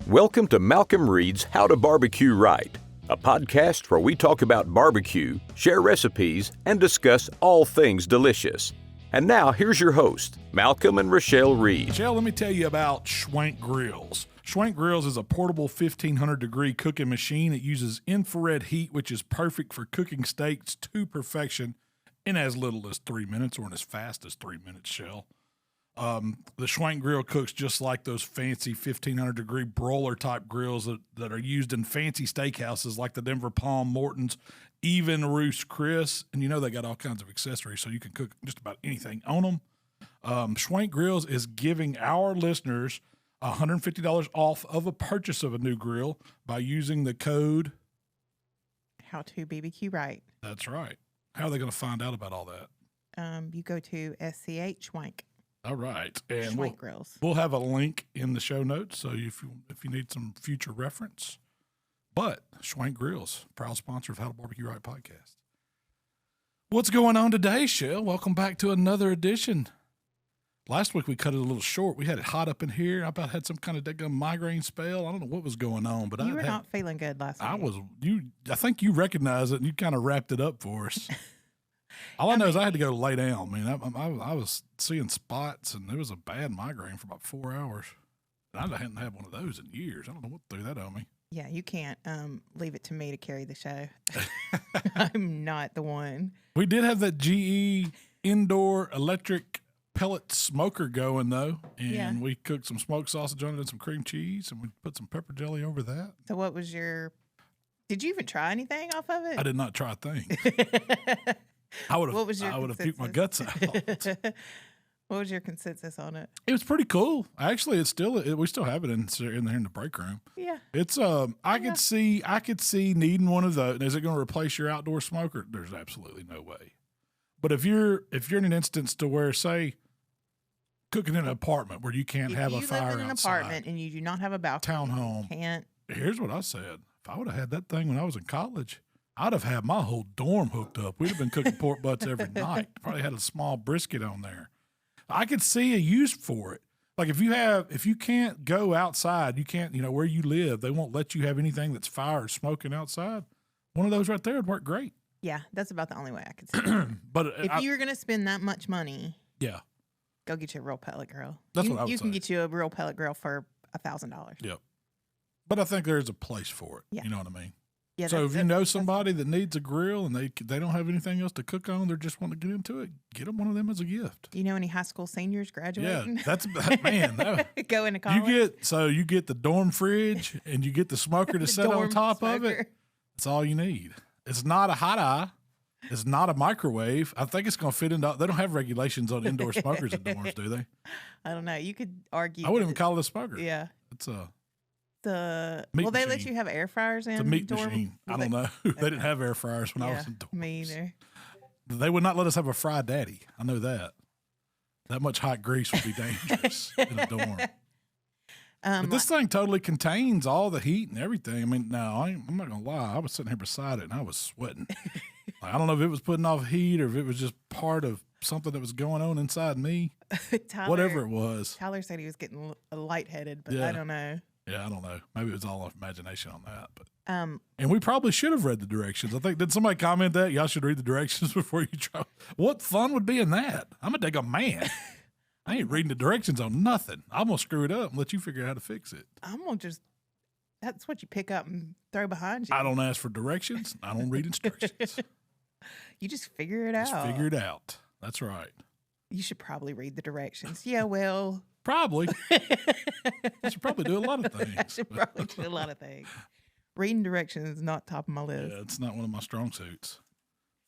Welcome to Malcolm Reed's How to Barbecue Right, a podcast where we talk about barbecue, share recipes, and discuss all things delicious. And now, here's your host, Malcolm and Rochelle Reed. Rochelle, let me tell you about Schwank Grills. Schwank Grills is a portable 1,500-degree cooking machine. It uses infrared heat, which is perfect for cooking steaks to perfection in as little as 3 minutes or in as fast as 3 minutes, Shell. The Schwank grill cooks just like those fancy 1,500-degree broiler-type grills that are used in fancy steakhouses like the Denver Palm, Morton's, even Roost Chris. And you know they got all kinds of accessories, so you can cook just about anything on them. Schwank Grills is giving our listeners $150 off of a purchase of a new grill by using the code HowToBBQRight. That's right. How are they going to find out about all that? You go to SCH Schwank. All right, and Schwank Grills. We'll have a link in the show notes, so if you need some future reference. But Schwank Grills, proud sponsor of How to Barbecue Right Podcast. What's going on today, Shell? Welcome back to another edition. Last week we cut it a little short. We had it hot up in here. I about had some kind of dead-gum migraine spell. I don't know what was going on, but you were not feeling good last week. I think you recognized it, and you kind of wrapped it up for us. All I know is I had to go lay down. I was seeing spots, and it was a bad migraine for about 4 hours. And I hadn't had one of those in years. I don't know what threw that on me. Yeah, you can't leave it to me to carry the show. I'm not the one. We did have that GE indoor electric pellet smoker going, though, and we cooked some smoked sausage on it and some cream cheese, and we put some pepper jelly over that. So what was did you even try anything off of it? I did not try a thing. I would have puked my guts out. What was your consensus on it? It was pretty cool. Actually, we still have it in there in the break room. Yeah. It's I could see needing one of those. Is it going to replace your outdoor smoker? There's absolutely no way. But if you're in an instance to where, say, cooking in an apartment where you can't have a fire outside. If you live in an apartment and you do not have a balcony, townhome, you can't. Here's what I said. If I would have had that thing when I was in college, I'd have had my whole dorm hooked up. We'd have been cooking pork butts every night. Probably had a small brisket on there. I could see a use for it. Like if you can't go outside, you can't, where you live, they won't let you have anything that's fire or smoking outside. One of those right there would work great. Yeah, that's about the only way I could see it. But if you're going to spend that much money, yeah, go get you a real pellet grill. That's what I would say. You can get you a real pellet grill for $1,000. Yep. But I think there's a place for it. Yeah. You know what I mean? Yeah, so if you know somebody that needs a grill and they don't have anything else to cook on, they're just wanting to get into it, get them one of them as a gift. Do you know any high school seniors graduating? Yeah, that's man. Go into college. You get the dorm fridge and you get the smoker to set on top of it. That's all you need. It's not a hot eye. It's not a microwave. I think it's going to fit into. They don't have regulations on indoor smokers in dorms, do they? I don't know. You could argue. I wouldn't even call it a smoker. Yeah, it's a. They let you have air fryers in? It's a meat dorm? machine. I don't know. They didn't have air fryers when I was in dorms. Me either. They would not let us have a fry daddy. I know that. That much hot grease would be dangerous in a dorm. But this thing totally contains all the heat and everything. I mean, now I'm not gonna lie. I was sitting here beside it and I was sweating. I don't know if it was putting off heat or if it was just part of something that was going on inside me. Whatever it was. Tyler said he was getting lightheaded, but I don't know. Yeah, I don't know. Maybe it was all off imagination on that. But and we probably should have read the directions. I think, did somebody comment that? Y'all should read the directions before you try. What fun would be in that? I'm a daggone man. I ain't reading the directions on nothing. I'm going to screw it up and let you figure out how to fix it. That's what you pick up and throw behind you. I don't ask for directions. I don't read instructions. You just figure it out. Just figure it out. That's right. You should probably read the directions. Yeah, well. Probably. I should probably do a lot of things. I should probably do a lot of things. Reading directions is not top of my list. Yeah, it's not one of my strong suits.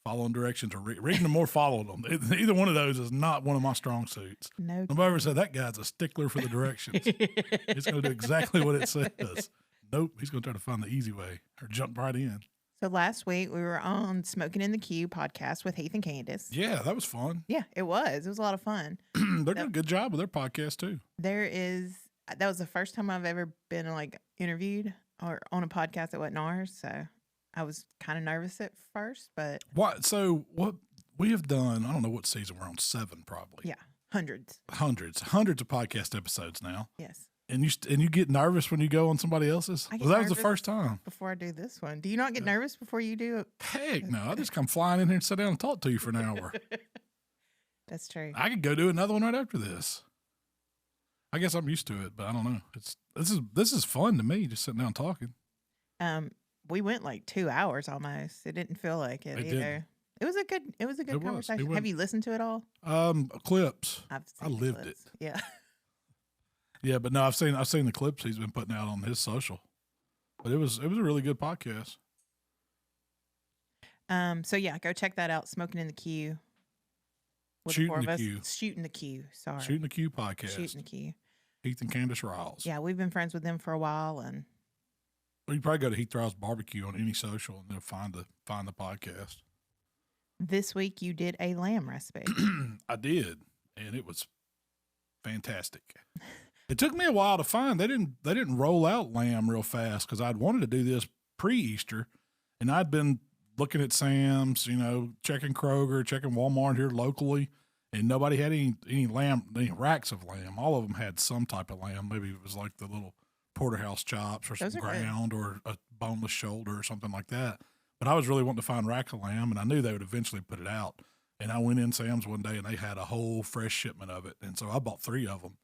Following directions or reading them or following them. Either one of those is not one of my strong suits. No. Nobody ever said that guy's a stickler for the directions. He's going to do exactly what it says. Nope. He's going to try to find the easy way or jump right in. So last week we were on Smoking in the Que podcast with Heath and Candace. Yeah, that was fun. Yeah, it was. It was a lot of fun. They're doing a good job with their podcast too. That was the first time I've ever been interviewed or on a podcast that wasn't ours. So I was kind of nervous at first, but. So what we have done, I don't know what season we're on, 7 probably. Yeah, hundreds of podcast episodes now. Yes. And you get nervous when you go on somebody else's? Well, that was the first time. Before I do this one. Do you not get nervous before you do it? Heck no. I just come flying in here and sit down and talk to you for an hour. That's true. I could go do another one right after this. I guess I'm used to it, but I don't know. This is fun to me, just sitting down talking. We went like 2 hours almost. It didn't feel like it either. It was a good conversation. Have you listened to it all? Clips. I lived it. Yeah. Yeah, but no, I've seen the clips he's been putting out on his social. But it was a really good podcast. So yeah, go check that out. Smoking in the Queue. Shootin the Que. Shootin the Que. Sorry. Shootin the Que podcast. Shootin the Que. Heath and Candace Riles. Yeah, we've been friends with them for a while, and well, you probably go to Heath Riles Barbecue on any social, and they'll find the podcast. This week you did a lamb recipe. I did, and it was fantastic. It took me a while to find. They didn't roll out lamb real fast because I'd wanted to do this pre-Easter, and I'd been looking at Sam's, checking Kroger, checking Walmart here locally, and nobody had any lamb, any racks of lamb. All of them had some type of lamb. Maybe it was like the little porterhouse chops or some ground or a boneless shoulder or something like that. But I was really wanting to find racks of lamb, and I knew they would eventually put it out. And I went in Sam's one day, and they had a whole fresh shipment of it. And so I bought 3 of them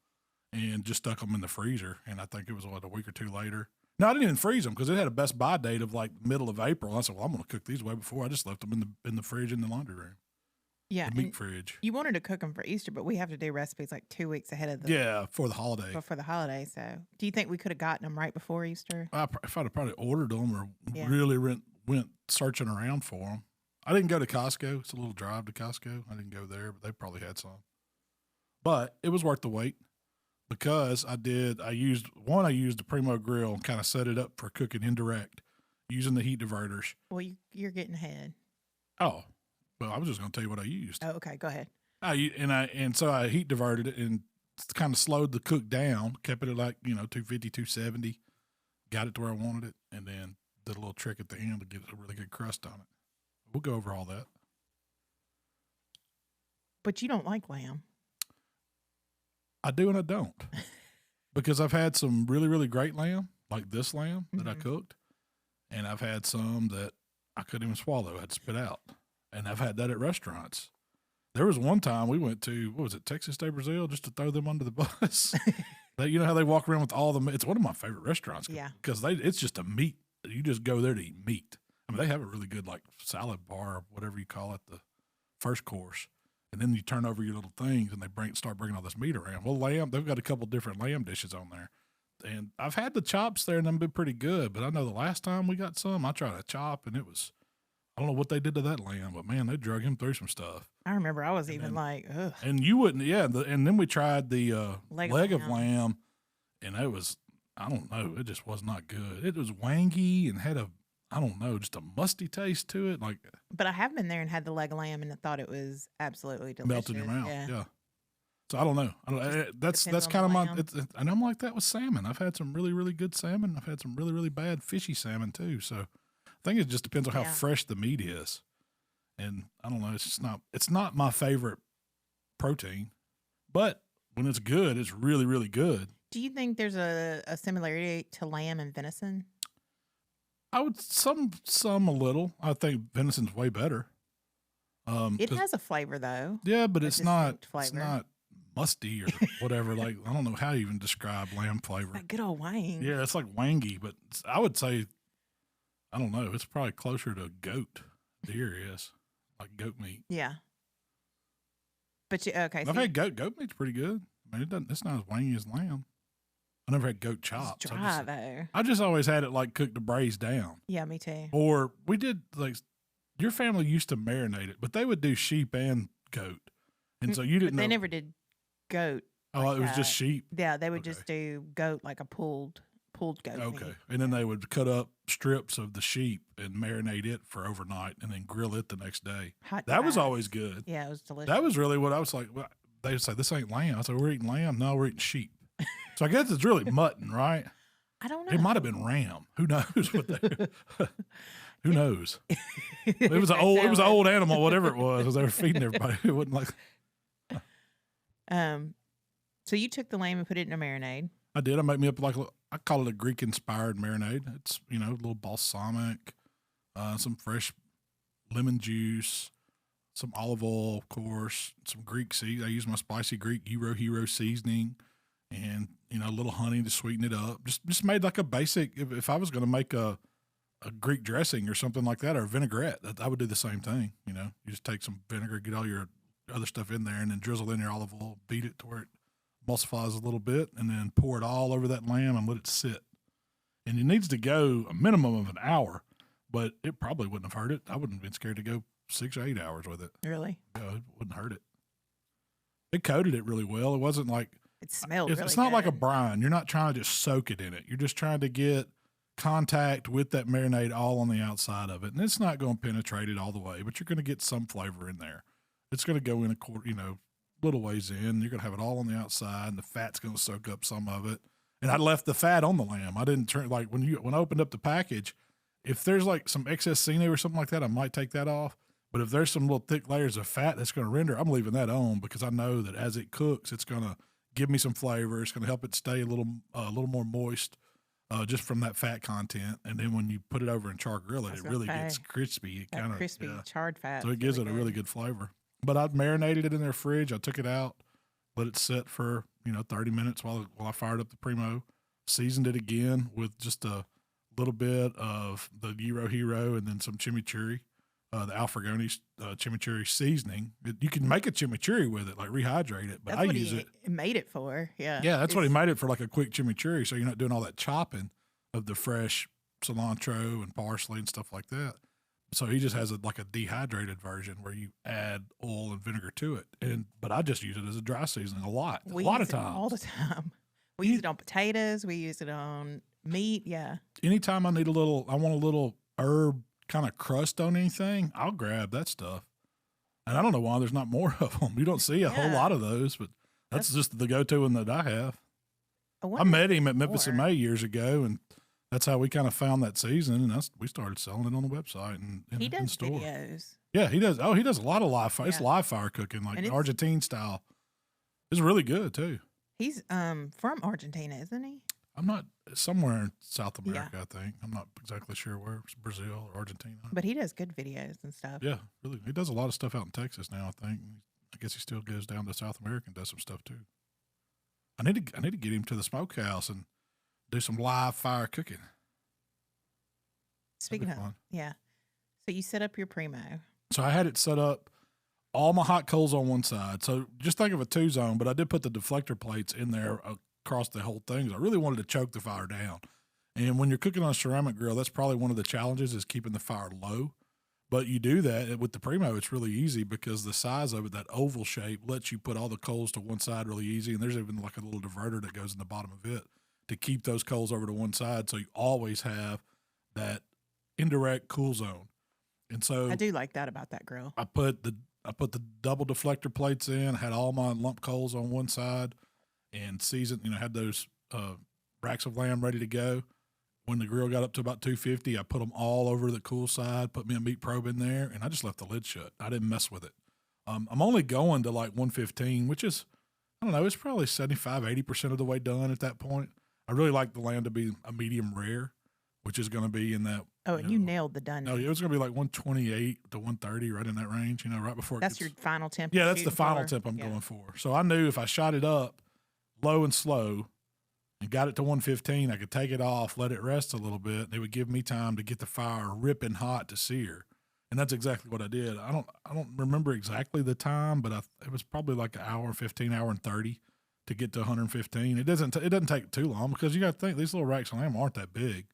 and just stuck them in the freezer. And I think it was, a week or 2 later. No, I didn't even freeze them because it had a best by date of like middle of April. I said, well, I'm going to cook these way before. I just left them in the fridge in the laundry room. Yeah. The meat fridge. You wanted to cook them for Easter, but we have to do recipes like 2 weeks ahead of for the holiday. For the holiday. So do you think we could have gotten them right before Easter? If I'd have probably ordered them or really went searching around for them. I didn't go to Costco. It's a little drive to Costco. I didn't go there, but they probably had some. But it was worth the wait because I used the Primo grill and kind of set it up for cooking indirect using the heat diverters. Well, you're getting ahead. Oh, well, I was just going to tell you what I used. Oh, okay. Go ahead. So I heat diverted it and kind of slowed the cook down, kept it at like, 250, 270, got it to where I wanted it, and then did a little trick at the end to get a really good crust on it. We'll go over all that. But you don't like lamb. I do and I don't. Because I've had some really, really great lamb, like this lamb that I cooked, and I've had some that I couldn't even swallow. I had to spit out. And I've had that at restaurants. There was one time we went to, Texas de Brazil, just to throw them under the bus. You know how they walk around with all the meat? It's one of my favorite restaurants. Yeah. Because it's just a meat. You just go there to eat meat. I mean, they have a really good, like, salad bar or whatever you call it, the first course. And then you turn over your little things and they start bringing all this meat around. Well, lamb, they've got a couple different lamb dishes on there. And I've had the chops there and they've been pretty good. But I know the last time we got some, I tried a chop and it was, I don't know what they did to that lamb, but man, they drug him through some stuff. I remember I was like, ugh. And you wouldn't, and then we tried the leg of lamb and it was, I don't know, it just was not good. It was wangy and had just a musty taste to it. But I have been there and had the leg of lamb and I thought it was absolutely delicious. Melted in your mouth, yeah. So I don't know. That's kind of my. And I'm like that with salmon. I've had some really, really good salmon. I've had some really, really bad fishy salmon too. So I think it just depends on how fresh the meat is. And I don't know. It's not my favorite protein, but when it's good, it's really, really good. Do you think there's a similarity to lamb and venison? I would some a little. I think venison's way better. It has a flavor though. Yeah, but it's not musty or whatever. Like I don't know how you even describe lamb flavor. That good old wang. Yeah, it's like wangy, but I would say I don't know. It's probably closer to goat. Deer is like goat meat. Yeah. But okay. I've had goat meat's pretty good. I mean, it's not as wangy as lamb. I never had goat chops. It's dry though. I just always had it like cooked to braise down. Yeah, me too. Or we did like your family used to marinate it, but they would do sheep and goat, and so you didn't. They never did goat. Oh, like it was just sheep. Yeah, they would just do goat like a pulled goat. Okay, meat. And then they would cut up strips of the sheep and marinate it for overnight, and then grill it the next day. That was always good. Yeah, it was delicious. That was really what I was like. Well, they would say this ain't lamb. I said we're eating lamb. No, we're eating sheep. So I guess it's really mutton, right? I don't know. It might have been ram. Who knows what they? Who knows? It was an old animal, whatever it was. Because they were feeding everybody. It wasn't like. So you took the lamb and put it in a marinade. I did. I made me up I call it a Greek inspired marinade. It's, a little balsamic, some fresh lemon juice, some olive oil, of course, some Greek seed. I use my spicy Greek Hero seasoning, and a little honey to sweeten it up. Just made like a basic. If I was going to make a Greek dressing or something like that, or a vinaigrette, I would do the same thing. You just take some vinegar, get all your other stuff in there, and then drizzle in your olive oil, beat it to where it emulsifies a little bit, and then pour it all over that lamb and let it sit. And it needs to go a minimum of an hour, but it probably wouldn't have hurt it. I wouldn't have been scared to go 6 or 8 hours with it. Really? Yeah, it wouldn't hurt it. It coated it really well. It wasn't like it smelled. It's not like a brine. You're not trying to just soak it in it. You're just trying to get contact with that marinade all on the outside of it, and it's not going to penetrate it all the way, but you're going to get some flavor in there. It's going to go in little ways in. You're going to have it all on the outside, and the fat's going to soak up some of it. And I left the fat on the lamb. I didn't turn when I opened up the package. If there's like some excess sinew or something like that, I might take that off. But if there's some little thick layers of fat that's going to render, I'm leaving that on because I know that as it cooks, it's going to give me some flavor. It's going to help it stay a little more moist. Just from that fat content, and then when you put it over and char grill it, it really gets crispy. It kind of crispy charred fat. So it gives it a really good flavor. But I marinated it in their fridge. I took it out, let it sit for 30 minutes while I fired up the Primo. Seasoned it again with just a little bit of the Hero and then some chimichurri, the Alfregoni chimichurri seasoning. You can make a chimichurri with it, like rehydrate it. But That's I what use he it. Made it for. Yeah. Yeah, that's what he made it for, like a quick chimichurri. So you're not doing all that chopping of the fresh cilantro and parsley and stuff like that. So he just has like a dehydrated version where you add oil and vinegar to it. But I just use it as a dry seasoning a lot of times. All the time. We use it on potatoes. We use it on meat. Yeah. Anytime I want a little herb kind of crust on anything, I'll grab that stuff. And I don't know why there's not more of them. You don't see a whole lot of those, but that's just the go-to one that I have. I met him at Memphis in May years ago, and that's how we kind of found that season, and we started selling it on the website and he does in store. Videos. Yeah, he does. Oh, he does a lot of live fire. It's live fire cooking, like Argentine style. It's really good too. He's from Argentina, isn't he? I'm not somewhere in South America. I think I'm not exactly sure where. It's Brazil or Argentina. But he does good videos and stuff. Yeah, really. He does a lot of stuff out in Texas now. I think. I guess he still goes down to South America and does some stuff too. I need to get him to the smokehouse and do some live fire cooking. Speaking of, so you set up your Primo. So I had it set up, all my hot coals on one side. So just think of a 2-zone, but I did put the deflector plates in there across the whole thing. I really wanted to choke the fire down. And when you're cooking on a ceramic grill, that's probably one of the challenges is keeping the fire low. But you do that with the Primo, it's really easy because the size of it, that oval shape, lets you put all the coals to one side really easy. And there's even like a little diverter that goes in the bottom of it to keep those coals over to one side. So you always have that indirect cool zone. And so I do like that about that grill. I put the double deflector plates in, had all my lump coals on one side and seasoned, had those racks of lamb ready to go. When the grill got up to about 250, I put them all over the cool side, put me a meat probe in there, and I just left the lid shut. I didn't mess with it. I'm only going to like 115, which is, I don't know, it's probably 75, 80% of the way done at that point. I really like the lamb to be a medium rare, which is going to be in that. Oh, and you nailed the done. No, it was going to be like 128 to 130, right in that range, right before That's your final temp. Yeah, that's the final temp I'm going for. So I knew if I shot it up low and slow and got it to 115, I could take it off, let it rest a little bit, and it would give me time to get the fire ripping hot to sear. And that's exactly what I did. I don't remember exactly the time, but it was probably like an hour, 15, hour and 30 to get to 115. It doesn't take too long because you got to think these little racks of lamb aren't that big.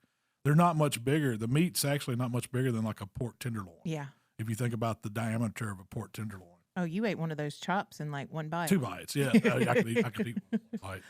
They're not much bigger. The meat's actually not much bigger than like a pork tenderloin. Yeah. If you think about the diameter of a pork tenderloin. Oh, you ate one of those chops in like one bite. 2 bites, yeah. I could eat one bite.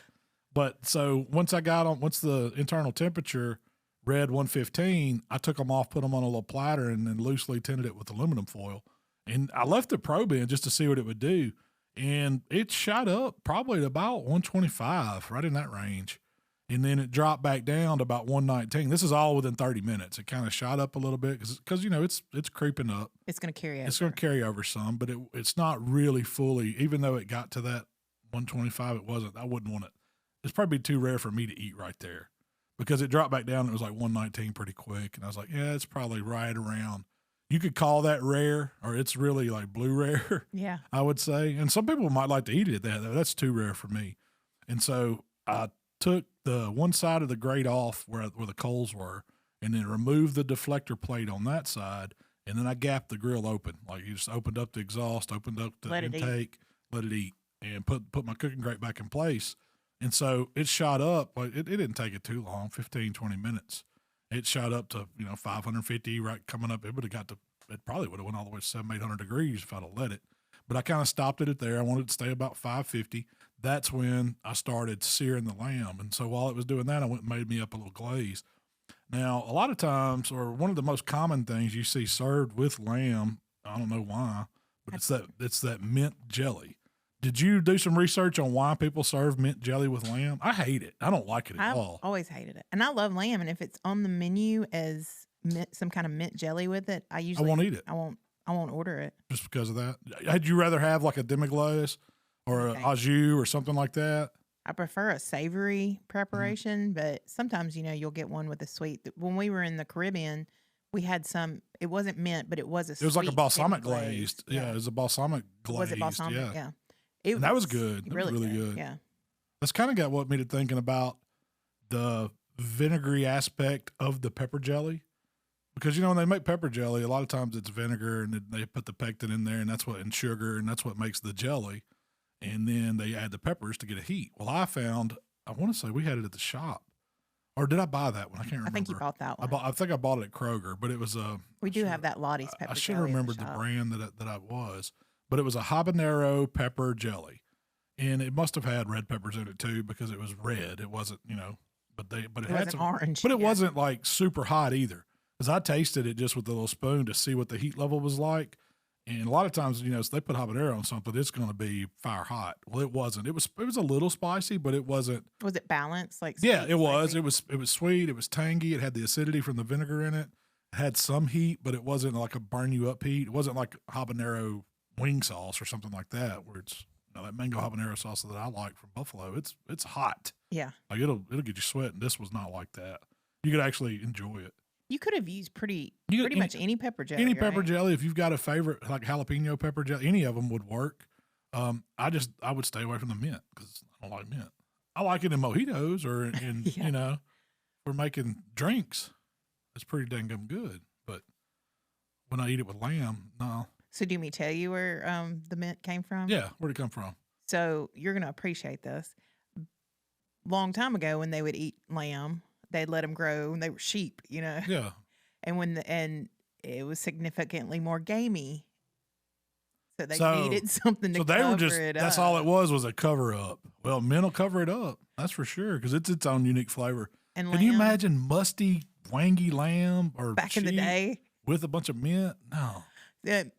But so once the internal temperature read 115, I took them off, put them on a little platter, and then loosely tinted it with aluminum foil. And I left the probe in just to see what it would do. And it shot up probably to about 125, right in that range. And then it dropped back down to about 119. This is all within 30 minutes. It kind of shot up a little bit because it's creeping up. It's going to carry over. It's going to carry over some, but it's not really fully, even though it got to that 125, it wasn't. I wouldn't want it. it's probably too rare for me to eat right there because it dropped back down. And it was like 119 pretty quick. And I was like, yeah, it's probably right around. You could call that rare, or it's really like blue rare. Yeah. I would say. And some people might like to eat it that. That's too rare for me. And so I took the one side of the grate off where the coals were, and then removed the deflector plate on that side. And then I gapped the grill open. Like you just opened up the exhaust, opened up the intake, let it eat, and put my cooking grate back in place. And so it shot up. Like it didn't take it too long, 15, 20 minutes. It shot up to, 550 right coming up. It probably would have went all the way to 700, 800 degrees if I'd have let it. But I kind of stopped it at there. I wanted it to stay about 550. That's when I started searing the lamb. And so while it was doing that, I went and made me up a little glaze. Now, a lot of times, or one of the most common things you see served with lamb, I don't know why, but it's that mint jelly. Did you do some research on why people serve mint jelly with lamb? I hate it. I don't like it at all. I've always hated it. And I love lamb. And if it's on the menu as some kind of mint jelly with it, I won't eat it. I won't order it. Just because of that? Had you rather have like a demi-glace or an au jus or something like that? I prefer a savory preparation, but sometimes, you'll get one with a sweet. When we were in the Caribbean, we had some, it wasn't mint, but it was It was like a balsamic glazed. Yeah, it was a balsamic glazed. Was it balsamic? Yeah. That was good. Really good. Yeah. That's kind of got me to thinking about the vinegary aspect of the pepper jelly. Because, when they make pepper jelly, a lot of times it's vinegar and they put the pectin in there and sugar, and that's what makes the jelly. And then they add the peppers to get a heat. Well, I want to say we had it at the shop. Or did I buy that one? I can't remember. I think you bought that one. I think I bought it at Kroger, but it was We do have that Lottie's pepper jelly. I should have remembered the brand that I was. But it was a habanero pepper jelly. And it must have had red peppers in it too because it was red. It wasn't, but it had some orange. But it wasn't like super hot either. Because I tasted it just with a little spoon to see what the heat level was like. And a lot of times, if they put habanero on something, it's going to be fire hot. Well, it wasn't. It was a little spicy, but it wasn't. Was it balanced? Yeah, it was. Spicy? It was sweet. It was tangy. It had the acidity from the vinegar in it. It had some heat, but it wasn't like a burn you up heat. It wasn't like habanero wing sauce or something like that, where it's that mango habanero sauce that I like from Buffalo. It's hot. Yeah, like it'll get you sweating. This was not like that. You could actually enjoy it. You could have used pretty much any pepper jelly. Any pepper jelly, if you've got a favorite, like jalapeno pepper jelly, any of them would work. I would stay away from the mint because I don't like mint. I like it in mojitos or in, we're making drinks. It's pretty dang good. But when I eat it with lamb, no. So do you want me to tell you where the mint came from? Yeah, where'd it come from? So you're going to appreciate this. Long time ago when they would eat lamb, they'd let them grow and they were sheep, Yeah. And it was significantly more gamey. So they needed something to cover it up. That's all it was a cover up. Well, mint will cover it up. That's for sure. Cause it's its own unique flavor. And can you imagine musty, wangy lamb or back in the day with a bunch of mint? No.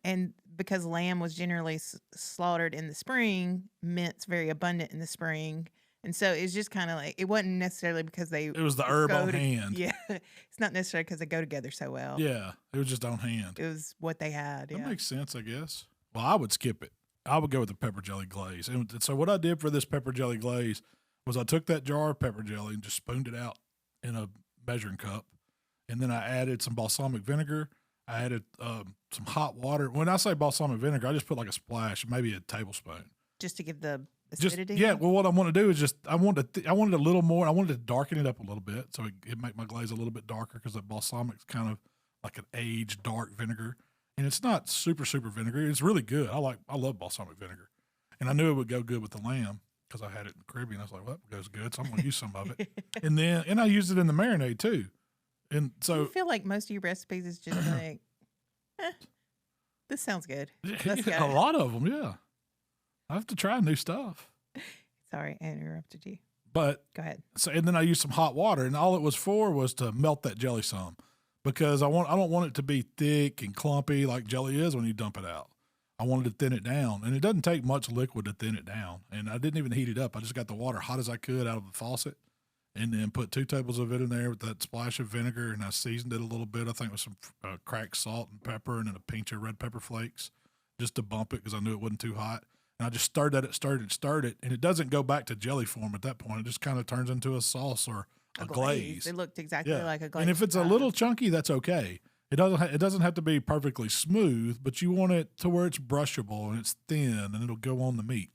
And because lamb was generally slaughtered in the spring, mint's very abundant in the spring. And so it's just kind of like, it wasn't necessarily because it was the herb on hand. Yeah. It's not necessarily because they go together so well. Yeah. It was just on hand. It was what they had. That makes sense, I guess. Well, I would skip it. I would go with the pepper jelly glaze. And so what I did for this pepper jelly glaze was I took that jar of pepper jelly and just spooned it out in a measuring cup. And then I added some balsamic vinegar. I added some hot water. When I say balsamic vinegar, I just put like a splash, maybe a tablespoon. Just to give the acidity? Well, what I want to do is I wanted a little more. I wanted to darken it up a little bit so it make my glaze a little bit darker because the balsamic's kind of like an aged dark vinegar. And it's not super, super vinegary. It's really good. I love balsamic vinegar. And I knew it would go good with the lamb because I had it in the Caribbean. I was like, well, that goes good. So I'm going to use some of it. And I used it in the marinade too. And so I feel like most of your recipes is just like, this sounds good. A lot of them, yeah. I have to try new stuff. Sorry, I interrupted you. But go ahead. So, and then I used some hot water, and all it was for was to melt that jelly some, because I don't want it to be thick and clumpy like jelly is when you dump it out. I wanted to thin it down, and it doesn't take much liquid to thin it down. And I didn't even heat it up. I just got the water hot as I could out of the faucet, and then put 2 tables of it in there with that splash of vinegar, and I seasoned it a little bit. I think with some cracked salt and pepper, and then a pinch of red pepper flakes, just to bump it because I knew it wasn't too hot. And I just stirred it, and it doesn't go back to jelly form at that point. It just kind of turns into a sauce or a glaze. It looked exactly like a glaze. And if it's a little chunky, that's okay. It doesn't have to be perfectly smooth, but you want it to where it's brushable and it's thin, and it'll go on the meat.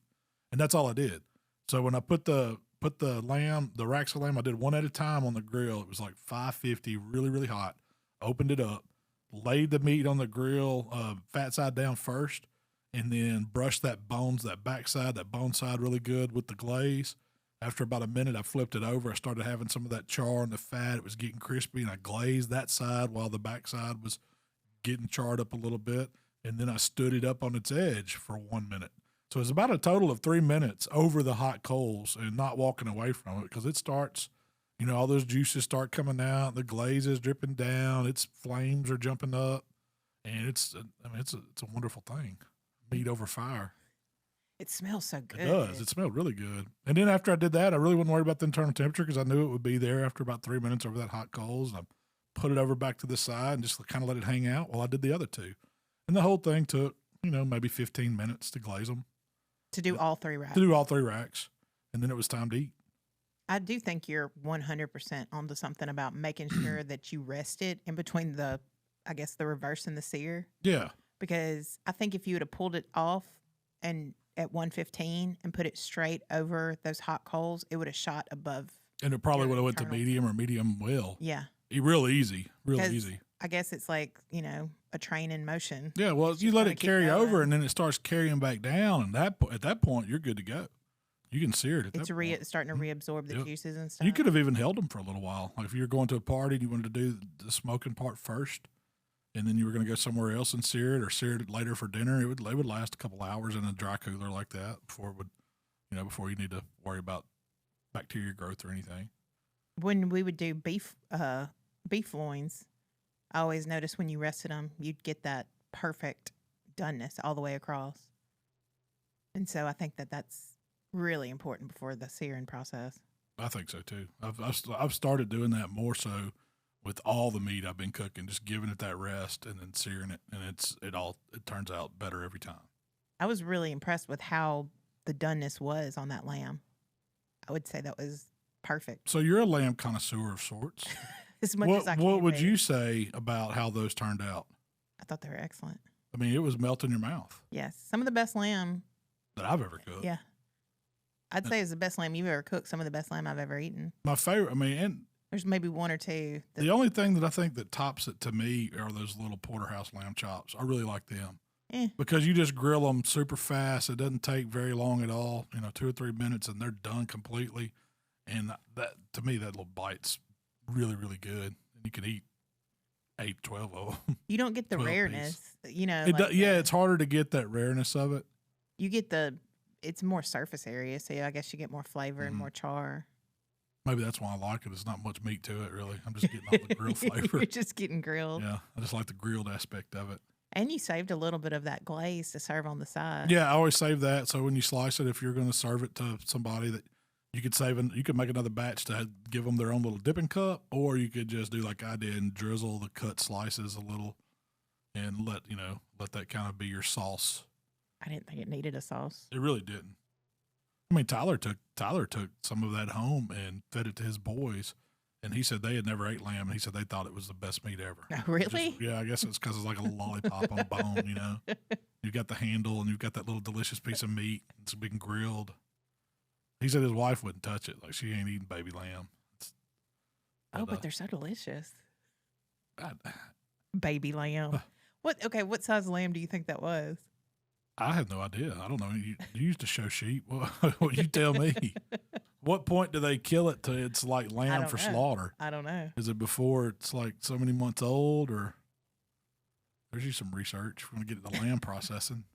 And that's all I did. So when I put the racks of lamb, I did one at a time on the grill. It was like 550, really, really hot. Opened it up, laid the meat on the grill, fat side down first, and then brushed that bone side really good with the glaze. After about a minute, I flipped it over. I started having some of that char and the fat. It was getting crispy, and I glazed that side while the back side was getting charred up a little bit. And then I stood it up on its edge for 1 minute. So it's about a total of 3 minutes over the hot coals and not walking away from it, because it starts, all those juices start coming out, the glaze is dripping down, its flames are jumping up, and it's a wonderful thing. Meat over fire. It smells so good. It does. It smelled really good. And then after I did that, I really wasn't worried about the internal temperature, because I knew it would be there after about 3 minutes over that hot coals. And I put it over back to the side and just kind of let it hang out while I did the other two. And the whole thing took, maybe 15 minutes to glaze them. To do all 3 racks. To do all 3 racks. And then it was time to eat. I do think you're 100% onto something about making sure that you rest it in between the reverse and the sear. Yeah. Because I think if you would have pulled it off and at 115 and put it straight over those hot coals, it would have shot above. And it probably would have went to medium or medium well. Yeah. Real easy. I guess it's like, a train in motion. Yeah, well, you let it carry over, and then it starts carrying back down, and at that point, you're good to go. You can sear it at that point. It's starting to reabsorb the juices and stuff. You could have even held them for a little while. Like if you're going to a party and you wanted to do the smoking part first, and then you were going to go somewhere else and sear it, or sear it later for dinner, it would last a couple hours in a dry cooler like that before you need to worry about bacteria growth or anything. When we would do beef loins, I always noticed when you rested them, you'd get that perfect doneness all the way across. And so I think that's really important before the searing process. I think so too. I've started doing that more so with all the meat I've been cooking, just giving it that rest and then searing it, and it turns out better every time. I was really impressed with how the doneness was on that lamb. I would say that was perfect. So you're a lamb connoisseur of sorts. As much as I can. What would you say about how those turned out? I thought they were excellent. I mean, it was melt in your mouth. Yes. Some of the best lamb that I've ever cooked. Yeah. I'd say it's the best lamb you've ever cooked, some of the best lamb I've ever eaten. My favorite, and there's maybe one or two. The only thing that I think that tops it to me are those little porterhouse lamb chops. I really like them. Because you just grill them super fast. It doesn't take very long at all, 2 or 3 minutes, and they're done completely. And that, to me, that little bite's really, really good. And you can eat 8, 12 of them. You don't get the rareness, it's harder to get that rareness of it. You get it's more surface area, so I guess you get more flavor and more char. Maybe that's why I like it. There's not much meat to it, really. I'm just getting all the grill flavor. You're just getting grilled. Yeah, I just like the grilled aspect of it. And you saved a little bit of that glaze to serve on the side. Yeah, I always save that. So when you slice it, if you're going to serve it to somebody, that you could make another batch to give them their own little dipping cup, or you could just do like I did and drizzle the cut slices a little, and let that kind of be your sauce. I didn't think it needed a sauce. It really didn't. I mean, Tyler took some of that home and fed it to his boys, and he said they had never ate lamb, and he said they thought it was the best meat ever. Oh, really? Yeah, I guess it's because it's like a little lollipop on a bone, You've got the handle, and you've got that little delicious piece of meat. It's being grilled. He said his wife wouldn't touch it. Like, she ain't eating baby lamb. But they're so delicious. Baby lamb. What size lamb do you think that was? I have no idea. I don't know. You used to show sheep. Well, you tell me. What point do they kill it to it's like lamb for slaughter? I don't know. Is it before it's like so many months old, or there's you some research. We're going to get the lamb processing.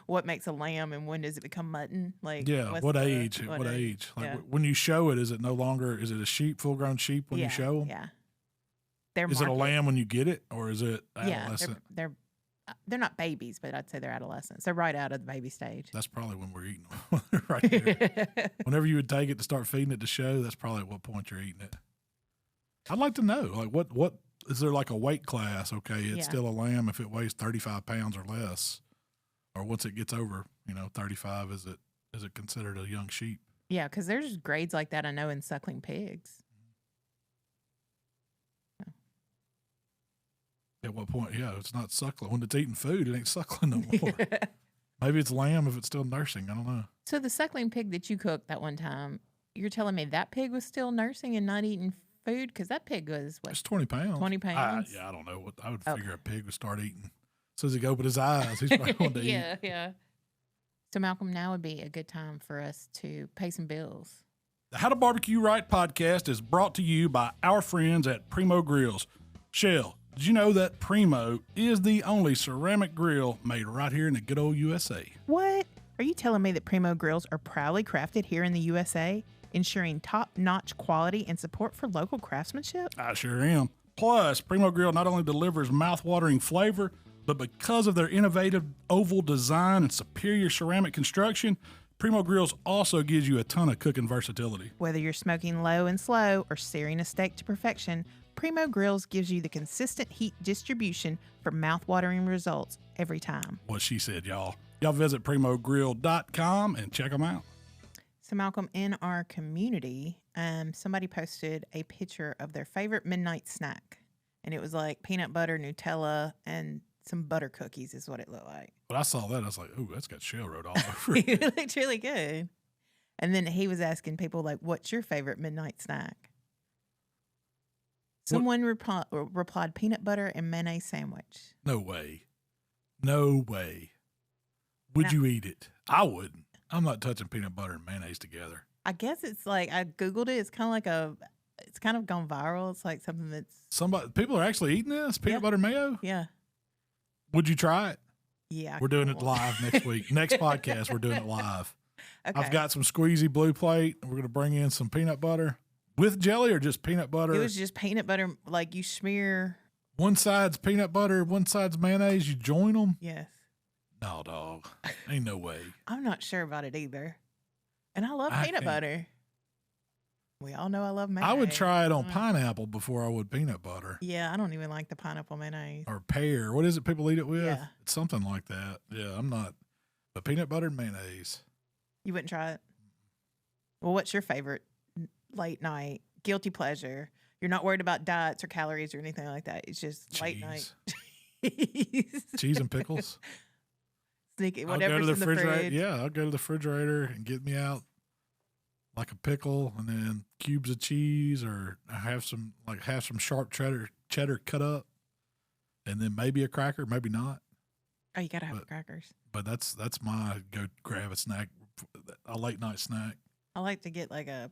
What makes a lamb and when does it become mutton? Like, what age? What age? Like when you show it, is it a sheep, full grown sheep when you show them? Yeah. Is it a lamb when you get it, or is it adolescent? Yeah, they're not babies, but I'd say they're adolescents. They're right out of the baby stage. That's probably when we're eating them, right there. Whenever you would take it to start feeding it to show, that's probably at what point you're eating it. I'd like to know, like what is there like a weight class? Okay, it's still a lamb if it weighs 35 pounds or less. Or once it gets over, 35, is it considered a young sheep? Yeah, because there's grades like that I know in suckling pigs. At what point? Yeah, it's not suckling. When it's eating food, it ain't suckling no more. Maybe it's lamb if it's still nursing. I don't know. So the suckling pig that you cooked that one time, you're telling me that pig was still nursing and not eating food? Because that pig was, what? It's 20 pounds. 20 pounds? I don't know. I would figure a pig would start eating. As soon as he opened his eyes, he's probably going to eat. Yeah. So, Malcolm, now would be a good time for us to pay some bills. The How to Barbecue Right podcast is brought to you by our friends at Primo Grills. Shell, did you know that Primo is the only ceramic grill made right here in the good old USA? What? Are you telling me that Primo Grills are proudly crafted here in the USA, ensuring top-notch quality and support for local craftsmanship? I sure am. Plus, Primo Grill not only delivers mouth-watering flavor, but because of their innovative oval design and superior ceramic construction, Primo Grills also gives you a ton of cooking versatility. Whether you're smoking low and slow or searing a steak to perfection, Primo Grills gives you the consistent heat distribution for mouth-watering results every time. What she said, y'all. Y'all visit primogrill.com and check them out. So, Malcolm, in our community, somebody posted a picture of their favorite midnight snack. And it was like peanut butter, Nutella, and some butter cookies is what it looked like. When I saw that, I was like, ooh, that's got shell road all over it. It looked really good. And then he was asking people, like, what's your favorite midnight snack? Someone replied peanut butter and mayonnaise sandwich. No way. No way. Would you eat it? I wouldn't. I'm not touching peanut butter and mayonnaise together. I guess it's like, I Googled it. It's kind of like it's kind of gone viral. It's like something that's. People are actually eating this? Peanut butter mayo? Yeah. Would you try it? Yeah. We're doing it live next week. Next podcast, we're doing it live. Okay. I've got some squeezy blue plate. We're going to bring in some peanut butter. With jelly or just peanut butter? It was just peanut butter, like you smear. One side's peanut butter, one side's mayonnaise. You join them? Yes. No, dog. Ain't no way. I'm not sure about it either. And I love peanut butter. We all know I love mayonnaise. I would try it on pineapple before I would peanut butter. Yeah, I don't even like the pineapple mayonnaise. Or pear. What is it people eat it with? Yeah. It's something like that. Yeah, I'm not. But peanut butter and mayonnaise. You wouldn't try it? Well, what's your favorite late night guilty pleasure? You're not worried about diets or calories or anything like that. It's just late night. Cheese and pickles. Sneak it, whatever's in the fridge. Yeah, I'll go to the refrigerator and get me out like a pickle and then cubes of cheese, or I have some sharp cheddar cut up, and then maybe a cracker, maybe not. Oh, you gotta have crackers. But that's my go grab a snack, a late night snack. I like to get like a